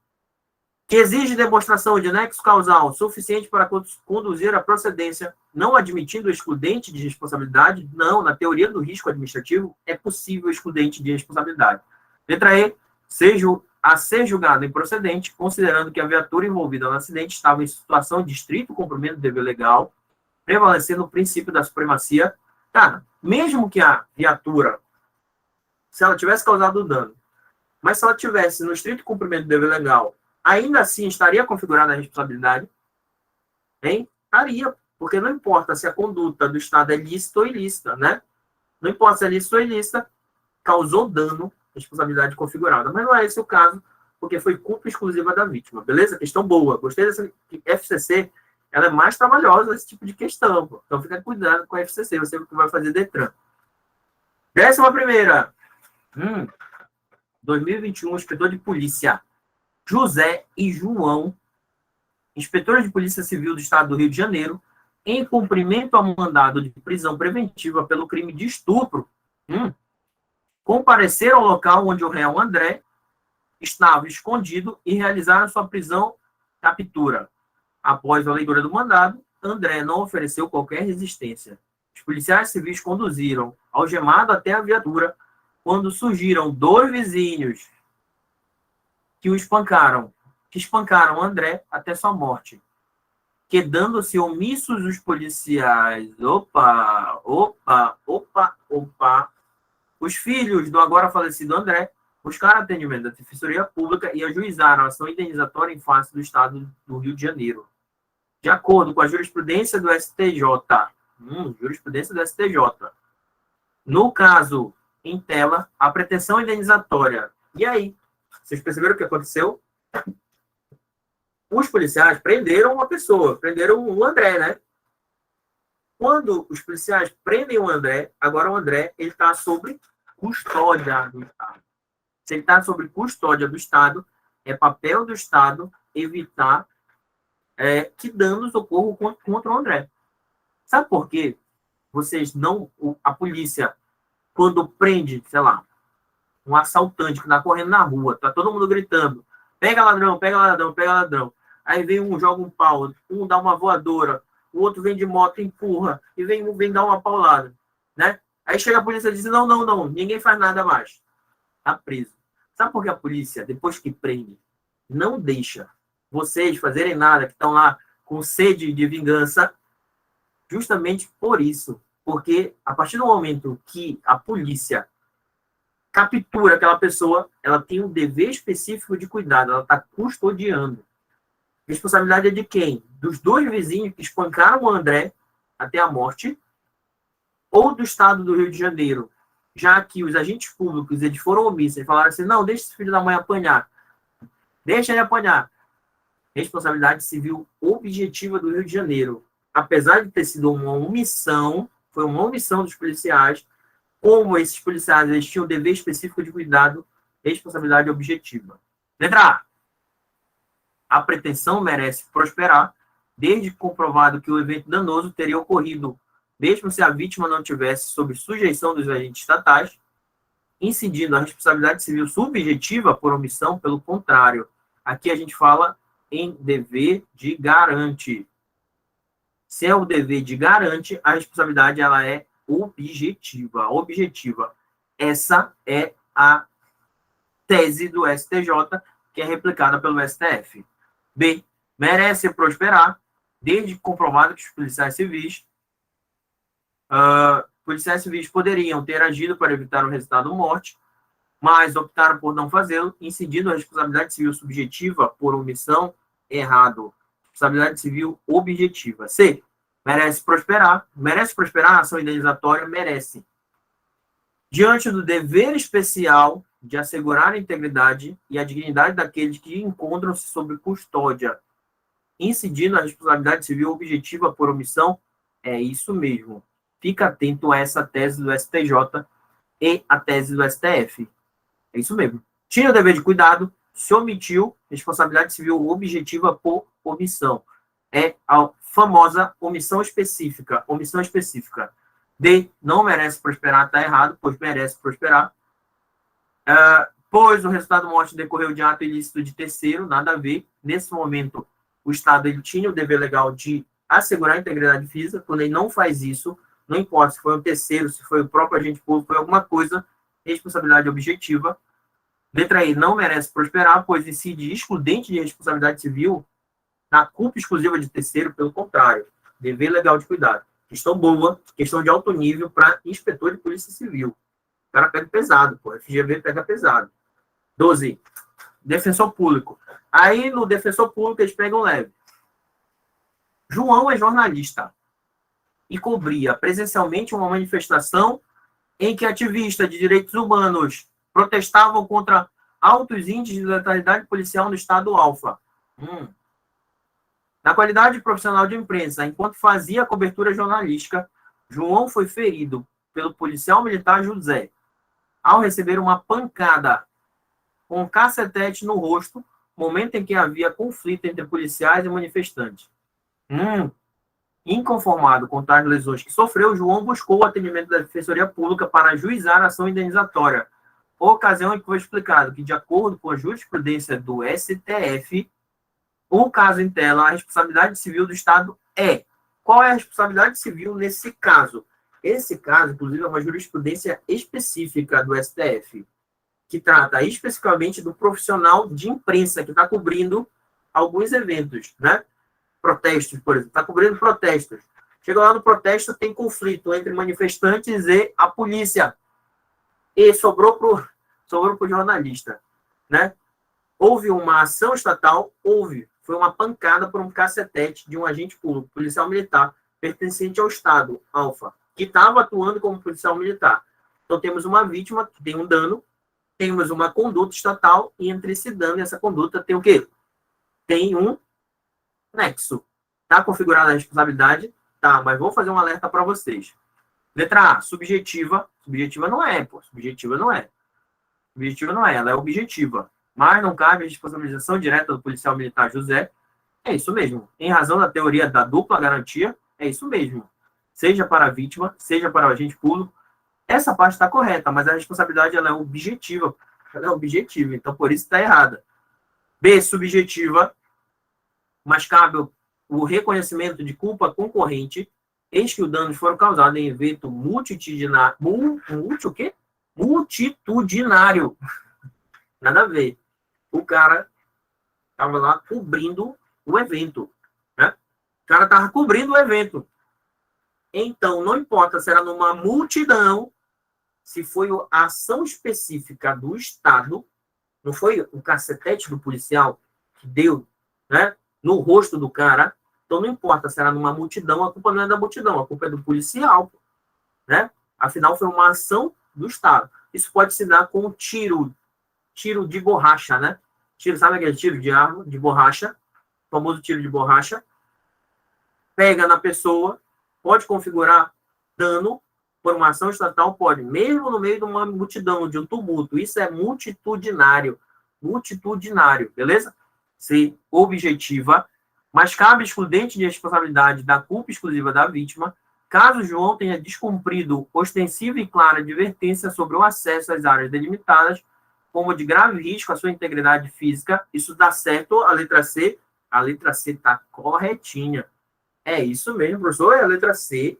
S1: que exige demonstração de nexo causal suficiente para conduzir a procedência, não admitindo o excludente de responsabilidade. Não, na teoria do risco administrativo, é possível excludente de responsabilidade. Letra E, a ser julgado improcedente, considerando que a viatura envolvida no acidente estava em situação de estrito cumprimento do dever legal, prevalecendo o princípio da supremacia. Cara, mesmo que a viatura, se ela tivesse causado o dano, mas se ela tivesse no estrito cumprimento do dever legal, ainda assim estaria configurada a responsabilidade? Hein? Estaria, porque não importa se a conduta do Estado é lícita ou ilícita, né? Não importa se é lícita ou ilícita, causou dano, responsabilidade configurada. Mas não é esse o caso, porque foi culpa exclusiva da vítima. Beleza? Questão boa. Gostei dessa FCC, ela é mais trabalhosa nesse tipo de questão. Pô. Então fica cuidado com a FCC, você que vai fazer DETRAN. 11ª. 2021, inspetor de polícia José e João, inspetores de Polícia Civil do Estado do Rio de Janeiro, em cumprimento ao mandado de prisão preventiva pelo crime de estupro, compareceram ao local onde o réu André estava escondido e realizaram sua captura. Após a leitura do mandado, André não ofereceu qualquer resistência. Os policiais civis conduziram algemado até a viatura, quando surgiram 2 vizinhos que espancaram André até sua morte, quedando-se omissos os policiais. Opa! Os filhos do agora falecido André buscaram atendimento da Defensoria Pública e ajuizaram a ação indenizatória em face do Estado do Rio de Janeiro. De acordo com a jurisprudência do STJ, no caso em tela, a pretensão indenizatória. E aí? Vocês perceberam o que aconteceu? Os policiais prenderam uma pessoa, prenderam o André, né? Quando os policiais prendem o André, agora o André ele está sob custódia do Estado. Se ele está sob custódia do Estado, é papel do Estado evitar que danos ocorram contra o André. Sabe por quê? Vocês não... A polícia, quando prende, sei lá, um assaltante que está correndo na rua, tá todo mundo gritando, pega ladrão, pega ladrão, pega ladrão. Aí vem um, joga um pau, um dá uma voadora, o outro vem de moto, empurra, e vem dar uma paulada, né? Aí chega a polícia e diz, não, ninguém faz nada mais. Tá preso. Sabe por que a polícia, depois que prende, não deixa vocês fazerem nada, que estão lá com sede de vingança? Justamente por isso. Porque a partir do momento que a polícia captura aquela pessoa, ela tem um dever específico de cuidado, ela está custodiando. A responsabilidade é de quem? Dos dois vizinhos que espancaram o André até a morte, ou do Estado do Rio de Janeiro, já que os agentes públicos eles foram omissos, eles falaram assim, não, deixa esse filho da mãe apanhar. Deixa ele apanhar. Responsabilidade civil objetiva do Rio de Janeiro. Apesar de ter sido uma omissão, foi uma omissão dos policiais, como esses policiais eles tinham o dever específico de cuidado, responsabilidade objetiva. Letra A. A pretensão merece prosperar, desde que comprovado que o evento danoso teria ocorrido, mesmo se a vítima não tivesse sob sujeição dos agentes estatais, incidindo a responsabilidade civil subjetiva por omissão, pelo contrário. Aqui a gente fala em dever de garante. Se é o dever de garante, a responsabilidade ela é objetiva. Objetiva. Essa é a tese do STJ, que é replicada pelo STF. B. Merece prosperar, desde que comprovado que os policiais civis poderiam ter agido para evitar o resultado morte, mas optaram por não fazê-lo, incidindo a responsabilidade civil subjetiva por omissão, errado. Responsabilidade civil objetiva. C. Merece prosperar. Merece prosperar a ação indenizatória? Merece. Diante do dever especial de assegurar a integridade e a dignidade daqueles que encontram-se sob custódia, incidindo a responsabilidade civil objetiva por omissão, é isso mesmo. Fica atento a essa tese do STJ e a tese do STF. É isso mesmo. Tinha o dever de cuidado, se omitiu, responsabilidade civil objetiva por omissão. É a famosa omissão específica. Omissão específica. D. Não merece prosperar, está errado, pois merece prosperar. Pois o resultado morte decorreu de ato ilícito de terceiro, nada a ver. Nesse momento, o Estado ele tinha o dever legal de assegurar a integridade física. Quando ele não faz isso, não importa se foi um terceiro, se foi o próprio agente público, foi alguma coisa, responsabilidade objetiva. Letra E, não merece prosperar, pois incide excludente de responsabilidade civil na culpa exclusiva de terceiro, pelo contrário, dever legal de cuidado. Questão boa, questão de alto nível para inspetor de polícia civil. O cara pega pesado, pô, FGV pega pesado. 12, defensor público. Aí no defensor público eles pegam leve. João é jornalista e cobria presencialmente uma manifestação em que ativistas de direitos humanos protestavam contra altos índices de letalidade policial no estado Alfa. Na qualidade de profissional de imprensa, enquanto fazia a cobertura jornalística, João foi ferido pelo policial militar José, ao receber uma pancada com um cacetete no rosto, momento em que havia conflito entre policiais e manifestantes. Inconformado com tais lesões que sofreu, João buscou o atendimento da Defensoria Pública para ajuizar a ação indenizatória. Ocasião em que foi explicado que, de acordo com a jurisprudência do STF, o caso em tela, a responsabilidade civil do Estado é. Qual é a responsabilidade civil nesse caso? Esse caso, inclusive, é uma jurisprudência específica do STF, que trata especificamente do profissional de imprensa que está cobrindo alguns eventos, né? Protestos, por exemplo, está cobrindo protestos. Chega lá no protesto, tem conflito entre manifestantes e a polícia. E sobrou para o jornalista, né? Houve uma ação estatal, foi uma pancada por um cacetete de um agente público, policial militar, pertencente ao Estado, Alfa, que estava atuando como policial militar. Então, temos uma vítima que tem um dano, temos uma conduta estatal e entre esse dano e essa conduta tem o quê? Tem um nexo. Está configurada a responsabilidade? Tá, mas vou fazer um alerta para vocês. Letra A, subjetiva. Subjetiva não é, pô. Subjetiva não é. Subjetiva não é, ela é objetiva. Mas não cabe a responsabilização direta do policial militar José. É isso mesmo. Em razão da teoria da dupla garantia, é isso mesmo. Seja para a vítima, seja para o agente público. Essa parte está correta, mas a responsabilidade ela é objetiva. Ela é objetiva, então por isso está errada. B, subjetiva, mas cabe o reconhecimento de culpa concorrente, eis que os danos foram causados em evento multitudinário. O quê? Multitudinário. Nada a ver. O cara estava lá cobrindo o evento. Né? O cara estava cobrindo o evento. Então, não importa se era numa multidão, se foi a ação específica do Estado, não foi o cacetete do policial que deu, né, no rosto do cara, então não importa se era numa multidão, a culpa não é da multidão, a culpa é do policial, né? Afinal, foi uma ação do Estado. Isso pode se dar com tiro de borracha, né? Tiro, sabe aquele tiro de arma, de borracha? O famoso tiro de borracha. Pega na pessoa, pode configurar dano por uma ação estatal, pode, mesmo no meio de uma multidão, de um tumulto. Isso é multitudinário. Multitudinário, beleza? Se objetiva, mas cabe excludente de responsabilidade da culpa exclusiva da vítima, caso João tenha descumprido ostensiva e clara advertência sobre o acesso às áreas delimitadas, como de grave risco à sua integridade física. Isso dá certo, a letra C. A letra C está corretinha. É isso mesmo, professor, é a letra C.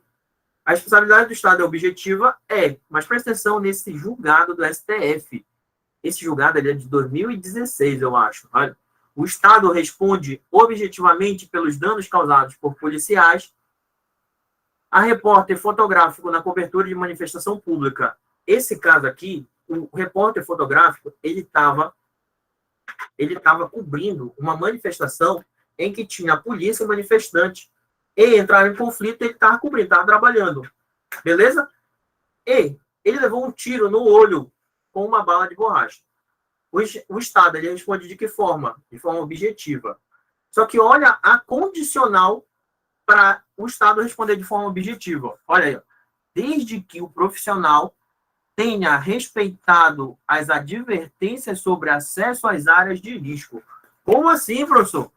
S1: A responsabilidade do Estado é objetiva? É, mas presta atenção nesse julgado do STF. Esse julgado é de 2016, eu acho. Olha. O Estado responde objetivamente pelos danos causados por policiais. A repórter fotográfico na cobertura de manifestação pública. Esse caso aqui, o repórter fotográfico, ele estava cobrindo uma manifestação em que tinha a polícia e manifestante. E entraram em conflito, ele estava cobrindo, estava trabalhando. Beleza? E ele levou um tiro no olho com uma bala de borracha. O Estado, ele responde de que forma? De forma objetiva. Só que olha a condicional para o Estado responder de forma objetiva. Olha aí. Desde que o profissional tenha respeitado as advertências sobre acesso às áreas de risco. Como assim, professor?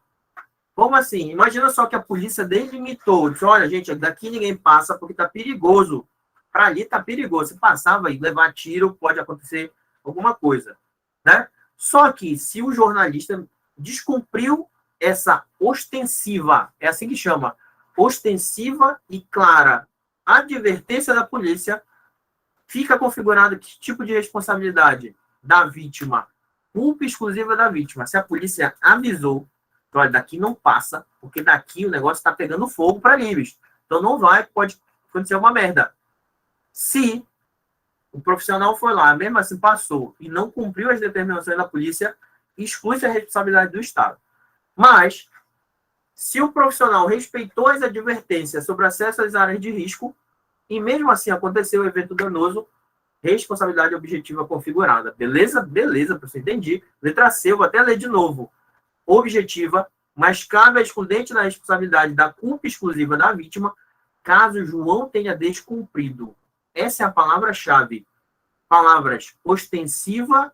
S1: Como assim? Imagina só que a polícia delimitou. Disse, olha, gente, daqui ninguém passa porque está perigoso. Para ali está perigoso. Se passar, vai levar tiro, pode acontecer alguma coisa. Né? Só que se o jornalista descumpriu essa ostensiva, é assim que chama, ostensiva e clara advertência da polícia, fica configurado que tipo de responsabilidade da vítima? Culpa exclusiva da vítima. Se a polícia avisou, olha, daqui não passa, porque daqui o negócio está pegando fogo para livres. Então não vai, pode acontecer uma merda. Se o profissional foi lá, mesmo assim passou, e não cumpriu as determinações da polícia, exclui-se a responsabilidade do Estado. Mas, se o profissional respeitou as advertências sobre acesso às áreas de risco, e mesmo assim aconteceu o evento danoso, responsabilidade objetiva configurada. Beleza? Beleza, professor, entendi. Letra C, eu vou até ler de novo. Objetiva, mas cabe a excludente da responsabilidade da culpa exclusiva da vítima, caso João tenha descumprido. Essa é a palavra-chave. Palavras ostensiva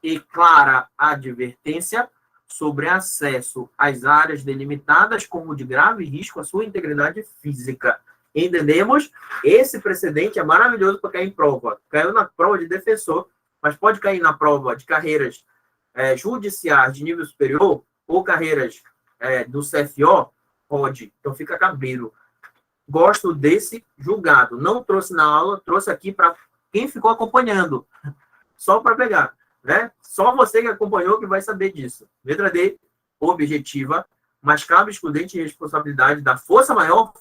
S1: e clara advertência sobre acesso às áreas delimitadas como de grave risco à sua integridade física. Entendemos? Esse precedente é maravilhoso para cair em prova. Caiu na prova de defensor, mas pode cair na prova de carreiras judiciais de nível superior ou carreiras do CFO, pode. Então fica cabelo. Gosto desse julgado. Não trouxe na aula, trouxe aqui para quem ficou acompanhando. Só para pegar. Né? Só você que acompanhou que vai saber disso. Letra D, objetiva, mas cabe excludente de responsabilidade da força maior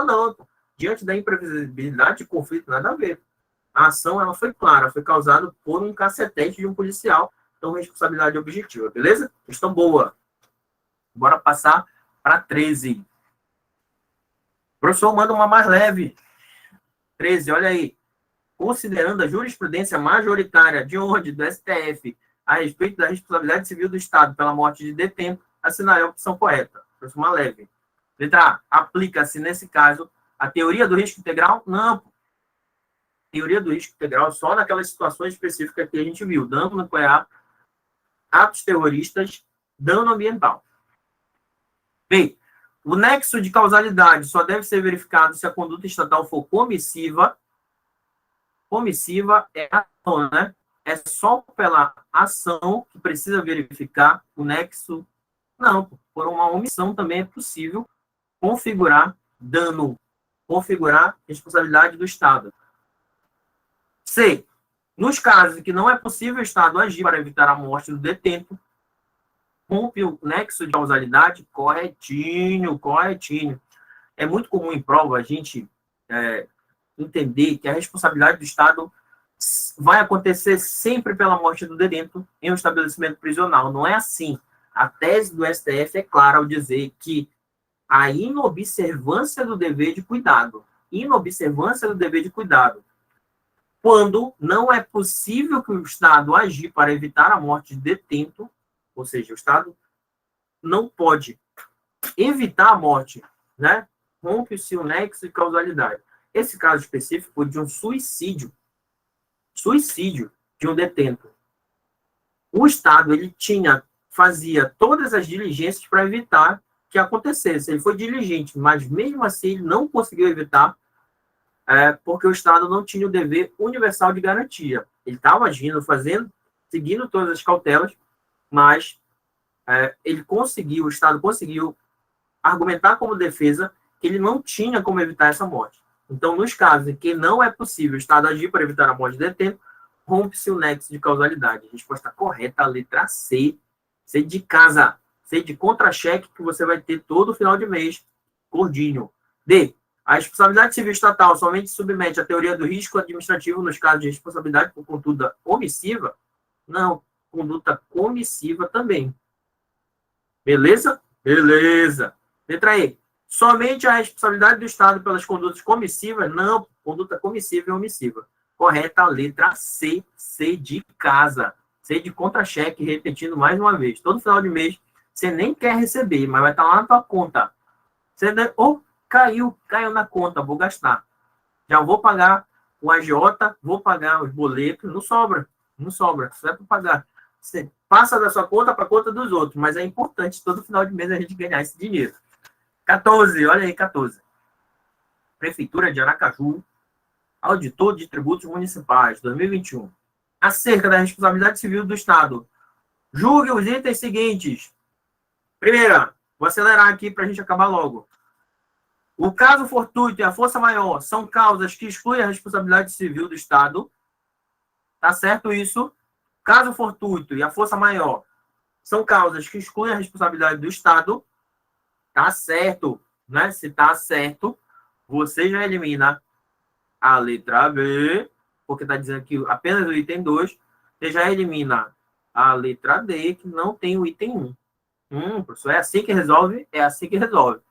S1: não. Diante da imprevisibilidade de conflito, nada a ver. A ação ela foi clara, foi causada por um cacetete de um policial, então responsabilidade objetiva, beleza? Questão boa. Bora passar para 13. Professor, manda uma mais leve. 13, olha aí. considerando a jurisprudência majoritária de onde, do STF, a respeito da responsabilidade civil do Estado pela morte de detento, assinarei a opção correta. Próxima leve. Letra A. Aplica-se, nesse caso, a teoria do risco integral? Não. Teoria do risco integral só naquelas situações específicas que a gente viu. Dano nuclear, atos terroristas, dano ambiental. B. O nexo de causalidade só deve ser verificado se a conduta estatal for comissiva. Comissiva é ação, né? É só pela ação que precisa verificar o nexo. Não, por uma omissão também é possível configurar dano, configurar responsabilidade do Estado. C. Nos casos em que não é possível o Estado agir para evitar a morte do detento, rompe o nexo de causalidade, corretinho, corretinho. É muito comum em prova a gente entender que a responsabilidade do Estado vai acontecer sempre pela morte do detento em um estabelecimento prisional. Não é assim. A tese do STF é clara ao dizer que a inobservância do dever de cuidado, quando não é possível que o Estado agir para evitar a morte de detento, ou seja, o Estado não pode evitar a morte, né? Rompe-se o nexo de causalidade. Esse caso específico foi de um suicídio de um detento. O Estado, ele fazia todas as diligências para evitar que acontecesse. Ele foi diligente, mas mesmo assim ele não conseguiu evitar, porque o Estado não tinha o dever universal de garantia. Ele estava agindo, seguindo todas as cautelas, mas o Estado conseguiu argumentar como defesa que ele não tinha como evitar essa morte. Então, nos casos em que não é possível o Estado agir para evitar a morte de detento, rompe-se o nexo de causalidade. A resposta correta, a letra C. C de casa. C de contra-cheque que você vai ter todo final de mês. Gordinho. D. A responsabilidade civil estatal somente submete à teoria do risco administrativo nos casos de responsabilidade por conduta omissiva? Não. Conduta comissiva também. Beleza? Beleza. Letra E. Somente a responsabilidade do Estado pelas condutas comissivas? Não. Conduta comissiva e omissiva. Correta a letra C. C de casa. C de contra-cheque, repetindo mais uma vez. Todo final de mês, você nem quer receber, mas vai estar lá na tua conta. Você caiu na conta, vou gastar. Já vou pagar o agiota, vou pagar os boletos, não sobra. Só é para pagar. Você passa da sua conta para a conta dos outros, mas é importante todo final de mês a gente ganhar esse dinheiro. 14, olha aí, 14. Prefeitura de Aracaju, auditor de tributos municipais, 2021. Acerca da responsabilidade civil do Estado. Julgue os itens seguintes. Primeira, vou acelerar aqui para a gente acabar logo. O caso fortuito e a força maior são causas que excluem a responsabilidade civil do Estado. Tá certo isso? Caso fortuito e a força maior são causas que excluem a responsabilidade do Estado. Tá certo, né? Se tá certo, você já elimina a letra B, porque tá dizendo que apenas o item 2, você já elimina a letra D, que não tem o item 1. Professor, é assim que resolve? É assim que resolve.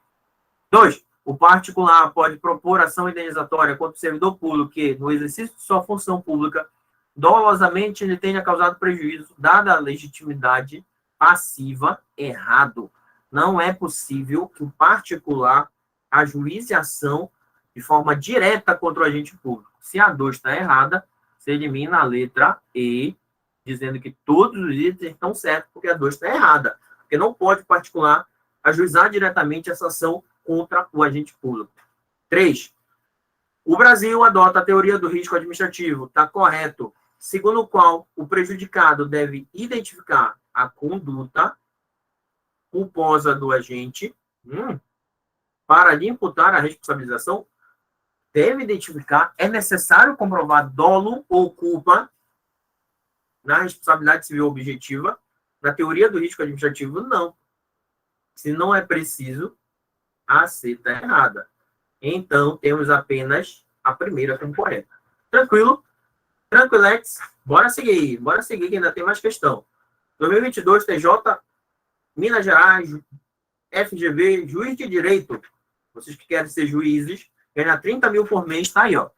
S1: 2. O particular pode propor ação indenizatória contra o servidor público que, no exercício de sua função pública, dolosamente lhe tenha causado prejuízo, dada a legitimidade passiva. Errado. Não é possível que o particular ajuize a ação de forma direta contra o agente público. Se a 2 está errada, você elimina a letra E, dizendo que todos os itens estão certos, porque a 2 está errada. Porque não pode o particular ajuizar diretamente essa ação contra o agente público. 3. O Brasil adota a teoria do risco administrativo, está correto, segundo o qual o prejudicado deve identificar a conduta culposa do agente para lhe imputar a responsabilização, deve identificar, é necessário comprovar dolo ou culpa na responsabilidade civil objetiva. Na teoria do risco administrativo, não. Se não é preciso, a C está errada. Então, temos apenas a primeira como correta. Tranquilo? Tranquilex? Bora seguir que ainda tem mais questão. 2022, TJ, Minas Gerais, FGV, juiz de direito. Vocês que querem ser juízes, ganhar 30 mil por mês, tá aí, ó.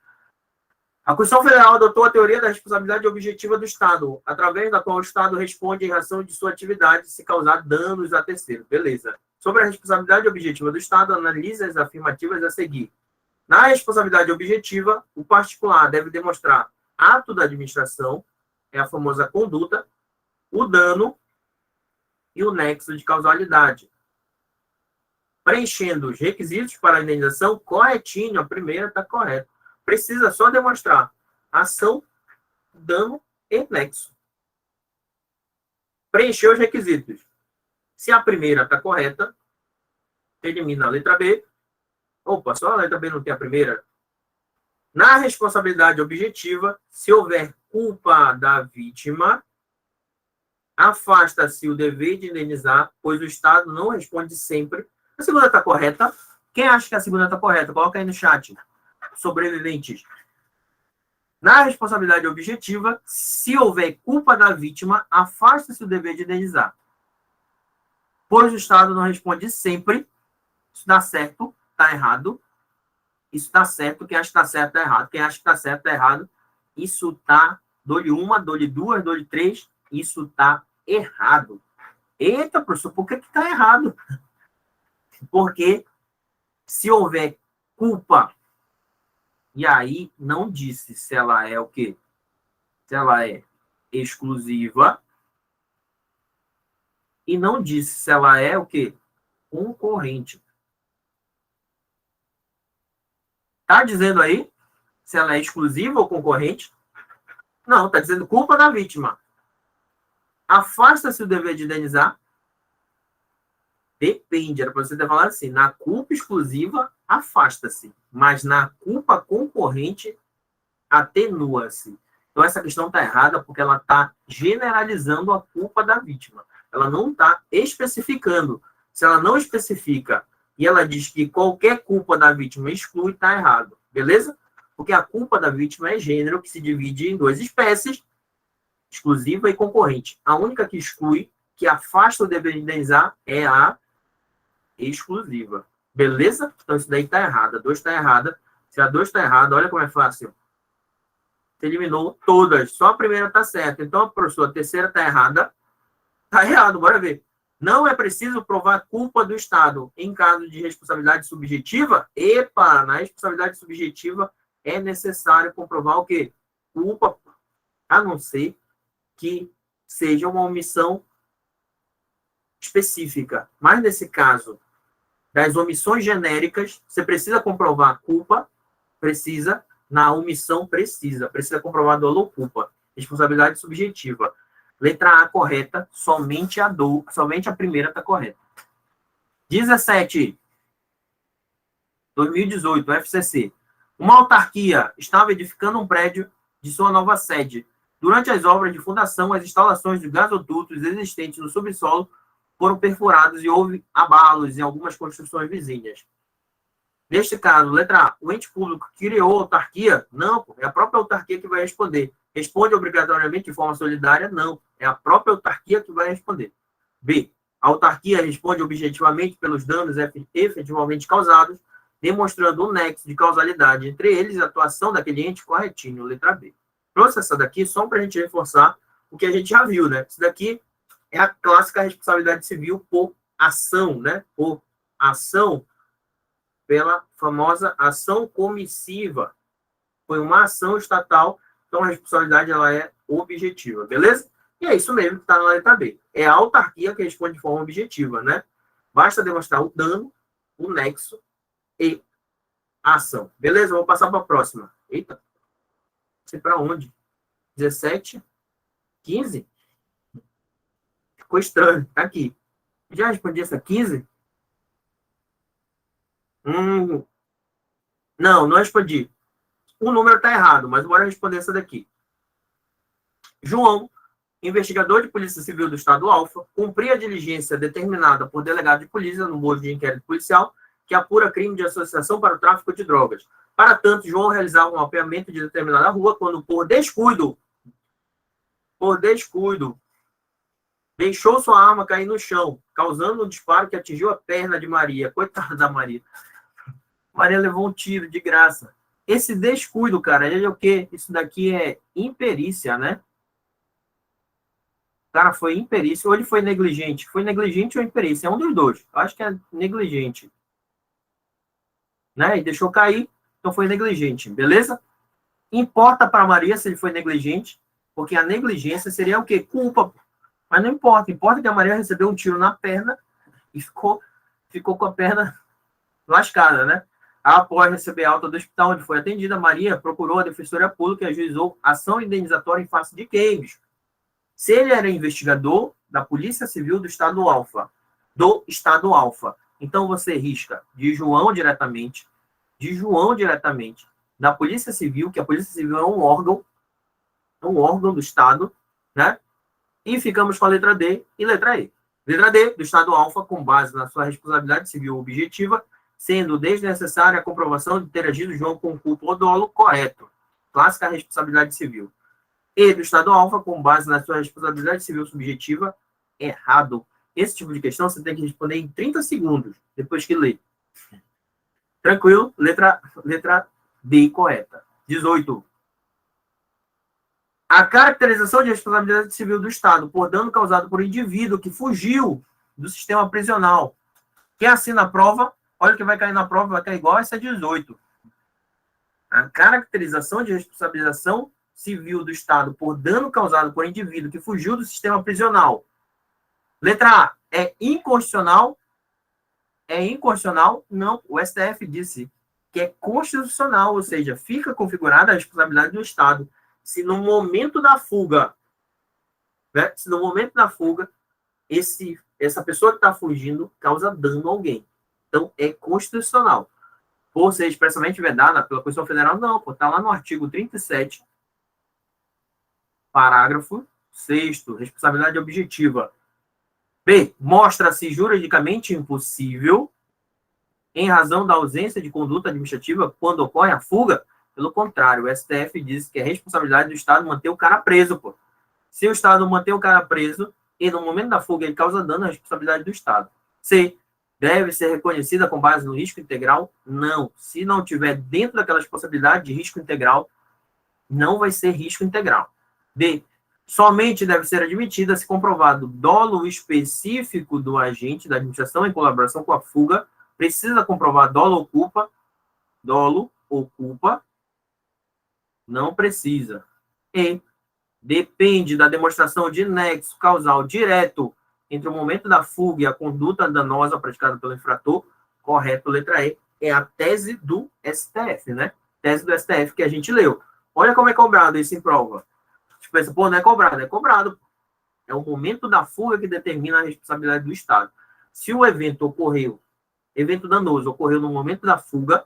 S1: A Constituição Federal adotou a teoria da responsabilidade objetiva do Estado, através da qual o Estado responde em razão de sua atividade se causar danos a terceiro. Beleza. Sobre a responsabilidade objetiva do Estado, analise as afirmativas a seguir. Na responsabilidade objetiva, o particular deve demonstrar ato da administração, é a famosa conduta, o dano e o nexo de causalidade. Preenchendo os requisitos para a indenização, corretinho, a primeira está correta. Precisa só demonstrar ação, dano e nexo. Preencher os requisitos. Se a primeira está correta, elimina a letra B. Opa, só a letra B não tem a primeira. Na responsabilidade objetiva, se houver culpa da vítima, afasta-se o dever de indenizar, pois o Estado não responde sempre. A segunda está correta. Quem acha que a segunda está correta? Coloca aí no chat. Sobreviventes. Na responsabilidade objetiva, se houver culpa da vítima, afasta-se o dever de indenizar. Pois o Estado não responde sempre. Isso dá certo, está errado. Isso está certo. Quem acha que está certo, está errado. Quem acha que está certo, está errado. Isso está, dou-lhe uma, dou-lhe duas, dou-lhe três. Isso está errado. Eita, professor, por que está errado? Porque se houver culpa, e aí não disse se ela é o quê? Se ela é exclusiva, e não disse se ela é o quê? Concorrente. Tá dizendo aí se ela é exclusiva ou concorrente? Não, tá dizendo culpa da vítima. Afasta-se o dever de indenizar? Depende, era para você ter falado assim, na culpa exclusiva, afasta-se, mas na culpa concorrente, atenua-se. Então, essa questão está errada porque ela está generalizando a culpa da vítima. Ela não está especificando. Se ela não especifica e ela diz que qualquer culpa da vítima exclui, está errado. Beleza? Porque a culpa da vítima é gênero, que se divide em duas espécies, exclusiva e concorrente. A única que exclui, que afasta o dever de indenizar, é a exclusiva. Beleza? Então, isso daí está errado. A 2 está errada. Se a 2 está errada, olha como é fácil. Você eliminou todas. Só a primeira está certa. Então, professor, a terceira está errada. Está errado, bora ver. Não é preciso provar culpa do Estado em caso de responsabilidade subjetiva. Epa, na responsabilidade subjetiva é necessário comprovar o quê? Culpa, a não ser que seja uma omissão específica. Mas nesse caso das omissões genéricas, você precisa comprovar a culpa, precisa, na omissão precisa comprovar dolo ou culpa. Responsabilidade subjetiva. Letra A correta, somente a primeira está correta. 17. 2018, FCC. Uma autarquia estava edificando um prédio de sua nova sede. Durante as obras de fundação, as instalações de gasodutos existentes no subsolo foram perfurados e houve abalos em algumas construções vizinhas. Neste caso, letra A, o ente público que criou a autarquia? Não, é a própria autarquia que vai responder. Responde obrigatoriamente de forma solidária? Não, é a própria autarquia que vai responder. B, a autarquia responde objetivamente pelos danos efetivamente causados, demonstrando um nexo de causalidade entre eles e a atuação daquele ente corretinho, letra B. Trouxe essa daqui só para a gente reforçar o que a gente já viu, né? Isso daqui é a clássica responsabilidade civil por ação, né? Por ação, pela famosa ação comissiva. Foi uma ação estatal, então a responsabilidade ela é objetiva, beleza? E é isso mesmo que está na letra B. É a autarquia que responde de forma objetiva, né? Basta demonstrar o dano, o nexo e a ação. Beleza? Vamos passar para a próxima. Eita. Não sei para onde. 17? 15? Ficou estranho. Tá aqui. Já respondi essa 15? Não respondi. O número está errado, mas bora responder essa daqui. João, investigador de Polícia Civil do Estado Alfa, cumpria a diligência determinada por delegado de polícia no bojo de inquérito policial que apura crime de associação para o tráfico de drogas. Para tanto, João realizava um mapeamento de determinada rua quando, por descuido, deixou sua arma cair no chão, causando um disparo que atingiu a perna de Maria. Coitada da Maria. Maria levou um tiro de graça. Esse descuido, cara, ele é o quê? Isso daqui é imperícia, né? Cara, foi imperícia ou ele foi negligente? Foi negligente ou imperícia? É um dos dois. Eu acho que é negligente. Né? E deixou cair, então foi negligente, beleza? Importa para Maria se ele foi negligente, porque a negligência seria o quê? Culpa. Mas não importa. Importa que a Maria recebeu um tiro na perna e ficou com a perna lascada, né? Após receber alta do hospital onde foi atendida, Maria procurou a Defensoria Pública e ajuizou ação indenizatória em face de quem, bicho? Se ele era investigador da Polícia Civil do Estado Alfa, então você risca de João diretamente, da Polícia Civil, que a Polícia Civil é um órgão do Estado, né? E ficamos com a letra D e letra E. Letra D, do Estado Alfa, com base na sua responsabilidade civil objetiva, sendo desnecessária a comprovação de ter agido João com culpa ou dolo, correto. Clássica responsabilidade civil. E do Estado Alfa, com base na sua responsabilidade civil subjetiva, errado. Esse tipo de questão você tem que responder em 30 segundos, depois que lê. Tranquilo? Letra D, correta. 18. A caracterização de responsabilidade civil do Estado por dano causado por indivíduo que fugiu do sistema prisional. Quem assina a prova, olha o que vai cair na prova, vai cair igual essa 18. A caracterização de responsabilização civil do Estado por dano causado por indivíduo que fugiu do sistema prisional. Letra A, é inconstitucional? É inconstitucional? Não, o STF disse que é constitucional, ou seja, fica configurada a responsabilidade do Estado. Se no momento da fuga, né, essa pessoa que está fugindo causa dano a alguém. Então, é constitucional. Por ser expressamente vedada pela Constituição Federal, não, está lá no artigo 37, parágrafo 6º, responsabilidade objetiva. B, mostra-se juridicamente impossível, em razão da ausência de conduta administrativa, quando ocorre a fuga. Pelo contrário, o STF diz que é responsabilidade do Estado manter o cara preso, pô. Se o Estado manter o cara preso e no momento da fuga ele causa dano, é responsabilidade do Estado. C, deve ser reconhecida com base no risco integral? Não. Se não tiver dentro daquela responsabilidade de risco integral, não vai ser risco integral. D, somente deve ser admitida se comprovado dolo específico do agente da administração em colaboração com a fuga. Precisa comprovar dolo ou culpa? Dolo ou culpa? Não precisa. E depende da demonstração de nexo causal direto entre o momento da fuga e a conduta danosa praticada pelo infrator. Correto, letra E. É a tese do STF, né? Tese do STF que a gente leu. Olha como é cobrado isso em prova. Você pensa, pô, não é cobrado. É cobrado. É o momento da fuga que determina a responsabilidade do Estado. Se o evento danoso ocorreu no momento da fuga,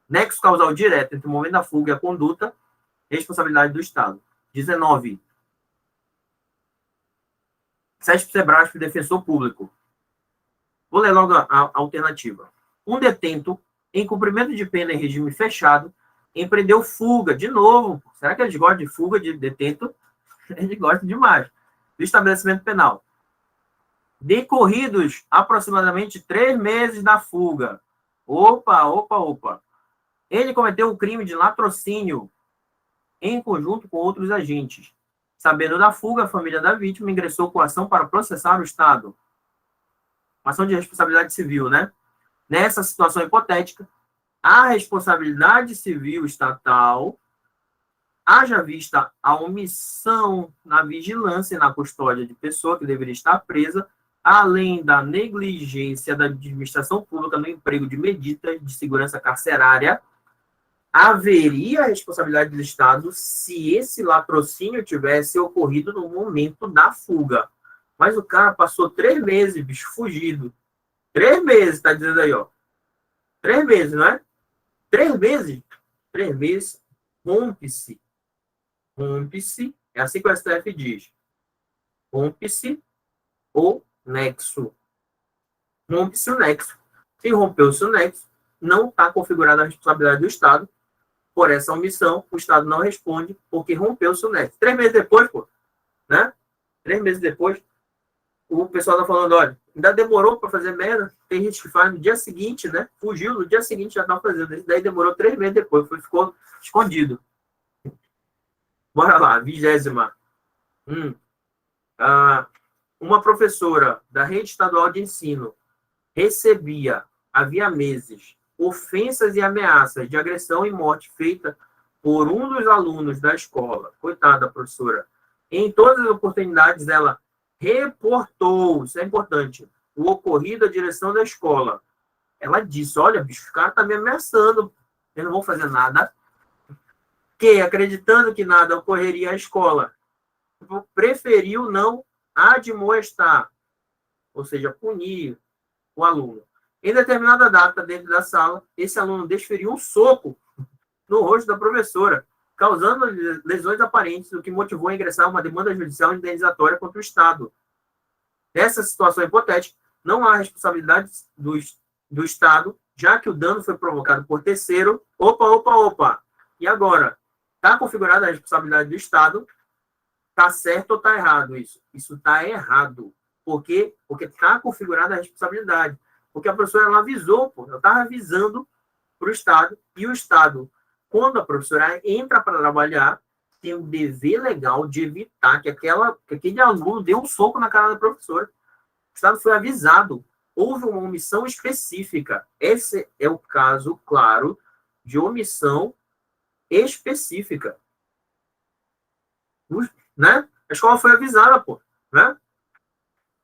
S1: nexo causal direto entre o momento da fuga e a conduta, responsabilidade do Estado. 19. SESP-SEBRASP, defensor público. Vou ler logo a alternativa. Um detento, em cumprimento de pena em regime fechado, empreendeu fuga. De novo, será que eles gostam de fuga de detento? Eles gostam demais. Do estabelecimento penal. Decorridos aproximadamente 3 meses da fuga. Opa. Ele cometeu o crime de latrocínio em conjunto com outros agentes. Sabendo da fuga, a família da vítima ingressou com ação para processar o Estado. Ação de responsabilidade civil, né? Nessa situação hipotética, a responsabilidade civil estatal, haja vista a omissão na vigilância e na custódia de pessoa que deveria estar presa, além da negligência da administração pública no emprego de medidas de segurança carcerária, haveria a responsabilidade do Estado se esse latrocínio tivesse ocorrido no momento da fuga. Mas o cara passou 3 meses, bicho, fugido. 3 meses, tá dizendo aí, ó. 3 meses, não é? 3 meses? 3 meses, rompe-se. Rompe-se, é assim que o STF diz. Rompe-se o nexo. Rompe-se o nexo. Se rompeu-se o nexo, não está configurada a responsabilidade do Estado. Por essa omissão, o Estado não responde porque rompeu-se o nexo. 3 meses depois, pô, né? 3 meses depois, o pessoal tá falando, olha, ainda demorou para fazer merda. Tem gente que faz no dia seguinte, né? Fugiu, no dia seguinte já tá fazendo. Esse daí demorou 3 meses depois, ficou escondido. Bora lá, 20ª. Uma professora da rede estadual de ensino havia meses, ofensas e ameaças de agressão e morte feita por um dos alunos da escola. Coitada, professora. Em todas as oportunidades, ela reportou, isso é importante, o ocorrido à direção da escola. Ela disse, olha, bicho, o cara tá me ameaçando, eu não vou fazer nada. Que, acreditando que nada ocorreria à escola, preferiu não admoestar, ou seja, punir o aluno. Em determinada data, dentro da sala, esse aluno desferiu um soco no rosto da professora, causando lesões aparentes, o que motivou a ingressar uma demanda judicial indenizatória contra o Estado. Nessa situação hipotética, não há responsabilidade do Estado, já que o dano foi provocado por terceiro. Opa! E agora? Está configurada a responsabilidade do Estado? Está certo ou está errado isso? Isso está errado. Por quê? Porque está configurada a responsabilidade. Porque a professora ela avisou, ela estava avisando para o Estado, e o Estado, quando a professora entra para trabalhar, tem o dever legal de evitar que aquele aluno dê um soco na cara da professora. O Estado foi avisado. Houve uma omissão específica. Esse é o caso, claro, de omissão específica. Né? A escola foi avisada, né?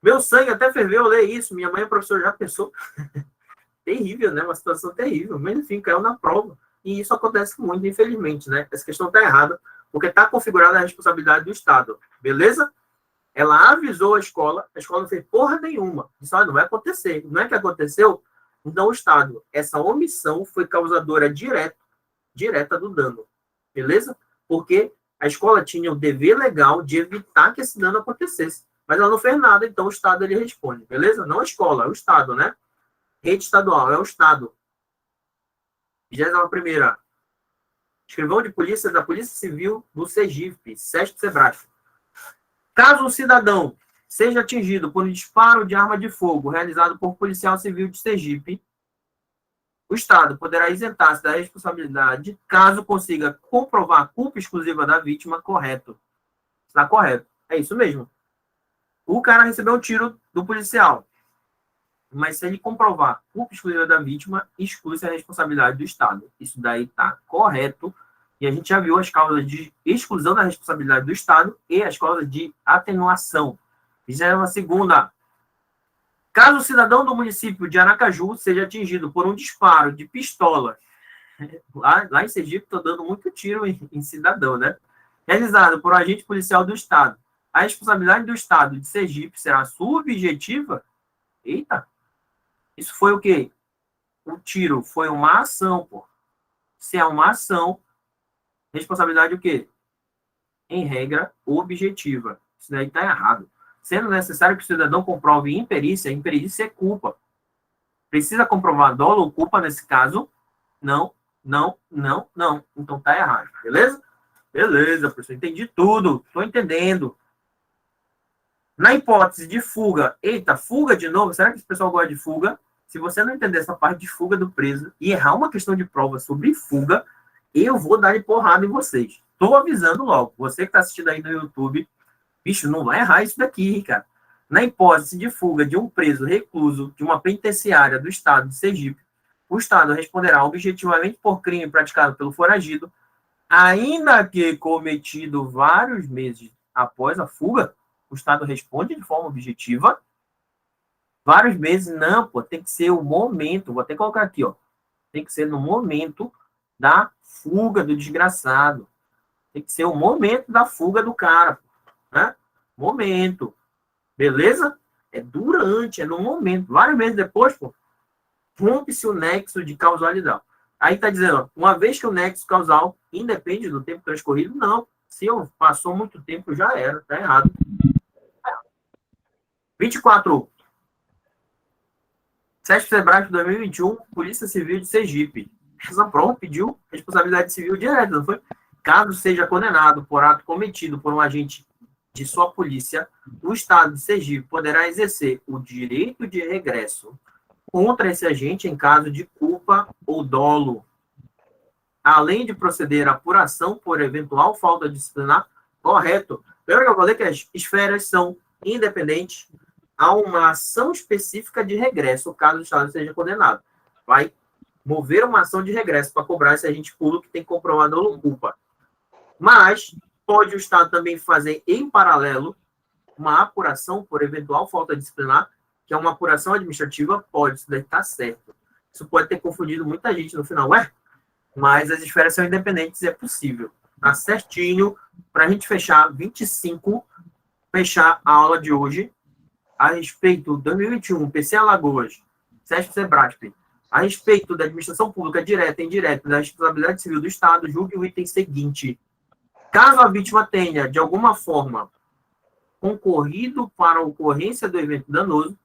S1: Meu sangue até ferveu ler isso. Minha mãe, a professora, já pensou. Terrível, né? Uma situação terrível. Mas, enfim, caiu na prova. E isso acontece muito, infelizmente, né? Essa questão está errada, porque está configurada a responsabilidade do Estado. Beleza? Ela avisou a escola não fez porra nenhuma. Disse, não vai acontecer. Não é que aconteceu? Então, o Estado, essa omissão foi causadora direta do dano. Beleza? Porque a escola tinha o dever legal de evitar que esse dano acontecesse. Mas ela não fez nada, então o Estado ele responde. Beleza? Não a escola, é o Estado, né? Rede estadual, é o Estado. 21ª. Escrivão de polícia da Polícia Civil do Sergipe, SESC Sebrae. Caso o cidadão seja atingido por um disparo de arma de fogo realizado por policial civil de Sergipe, o Estado poderá isentar-se da responsabilidade caso consiga comprovar a culpa exclusiva da vítima. Correto. Está correto. É isso mesmo. O cara recebeu um tiro do policial, mas se ele comprovar a culpa exclusiva da vítima, exclui-se a responsabilidade do Estado. Isso daí está correto. E a gente já viu as causas de exclusão da responsabilidade do Estado e as causas de atenuação. 22ª. Caso o cidadão do município de Aracaju seja atingido por um disparo de pistola, lá em Sergipe estou dando muito tiro em cidadão, né? Realizado por um agente policial do Estado, a responsabilidade do Estado de Sergipe será subjetiva? Eita! Isso foi o quê? O tiro foi uma ação, Se é uma ação, responsabilidade o quê? Em regra, objetiva. Isso daí está errado. Sendo necessário que o cidadão comprove imperícia é culpa. Precisa comprovar dolo ou culpa nesse caso? Não. Então tá errado, beleza? Beleza, professor, entendi tudo. Estou entendendo. Na hipótese de fuga, fuga de novo, será que esse pessoal gosta de fuga? Se você não entender essa parte de fuga do preso e errar uma questão de prova sobre fuga, eu vou dar de porrada em vocês. Estou avisando logo. Você que está assistindo aí no YouTube, bicho, não vai errar isso daqui, cara. Na hipótese de fuga de um preso recluso de uma penitenciária do Estado de Sergipe, o Estado responderá objetivamente por crime praticado pelo foragido, ainda que cometido vários meses após a fuga. O Estado responde de forma objetiva. Vários meses, não, tem que ser o momento, vou até colocar aqui, tem que ser no momento da fuga do desgraçado. Tem que ser o momento da fuga do cara, né? Momento. Beleza? É durante, é no momento. Vários meses depois, rompe-se o nexo de causalidade. Aí está dizendo, uma vez que o nexo causal independe do tempo transcorrido, não. Se passou muito tempo, já era. Está errado. 24. SESC Sebrae de 2021, Polícia Civil de Sergipe. Essa prova pediu responsabilidade civil direta, não foi? Caso seja condenado por ato cometido por um agente de sua polícia, o Estado de Sergipe poderá exercer o direito de regresso contra esse agente em caso de culpa ou dolo, além de proceder à apuração por eventual falta disciplinar. Correto. Lembra que eu falei que as esferas são independentes? Há uma ação específica de regresso, caso o Estado seja condenado. Vai mover uma ação de regresso para cobrar esse agente público que tem que comprovar dolo ou culpa. Mas pode o Estado também fazer, em paralelo, uma apuração por eventual falta disciplinar, que é uma apuração administrativa, pode, isso deve estar certo. Isso pode ter confundido muita gente no final. Ué, mas as esferas são independentes e é possível. Tá certinho. Para a gente fechar 25, fechar a aula de hoje a respeito do 2021, PC Alagoas, SESP Sebrasp, a respeito da administração pública direta e indireta da responsabilidade civil do Estado, julgue o item seguinte. Caso a vítima tenha, de alguma forma, concorrido para a ocorrência do evento danoso,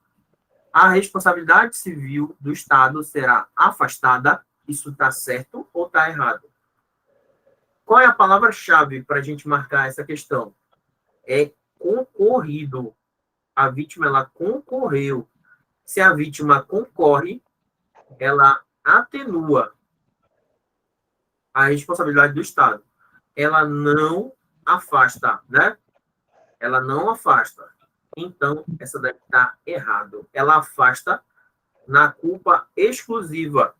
S1: a responsabilidade civil do Estado será afastada. Isso está certo ou está errado? Qual é a palavra-chave para a gente marcar essa questão? É concorrido. A vítima, ela concorreu. Se a vítima concorre, ela atenua a responsabilidade do Estado. Ela não afasta, né? Ela não afasta. Então, essa deve estar errado. Ela afasta na culpa exclusiva.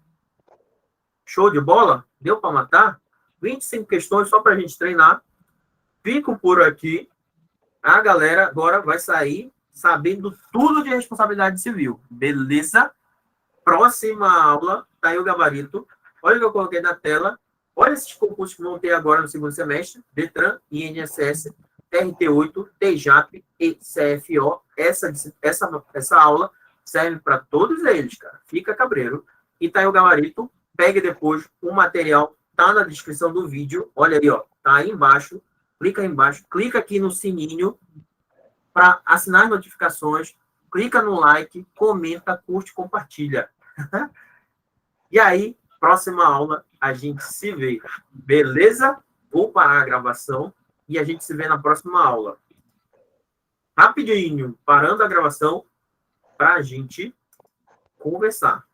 S1: Show de bola? Deu para matar? 25 questões só para a gente treinar. Fico por aqui. A galera agora vai sair sabendo tudo de responsabilidade civil. Beleza? Próxima aula. Tá aí o gabarito. Olha o que eu coloquei na tela. Olha esses concursos que vão ter agora no segundo semestre. DETRAN, INSS, TRT8, TJAP e CFO. Essa aula serve para todos eles, cara. Fica cabreiro. E tá aí o gabarito. Pegue depois o material. Tá na descrição do vídeo. Olha aí, ó. Tá aí embaixo. Clica aí embaixo. Clica aqui no sininho para assinar as notificações. Clica no like, comenta, curte, compartilha. E aí, próxima aula, a gente se vê. Beleza? Vou parar a gravação e a gente se vê na próxima aula. Rapidinho, parando a gravação para a gente conversar.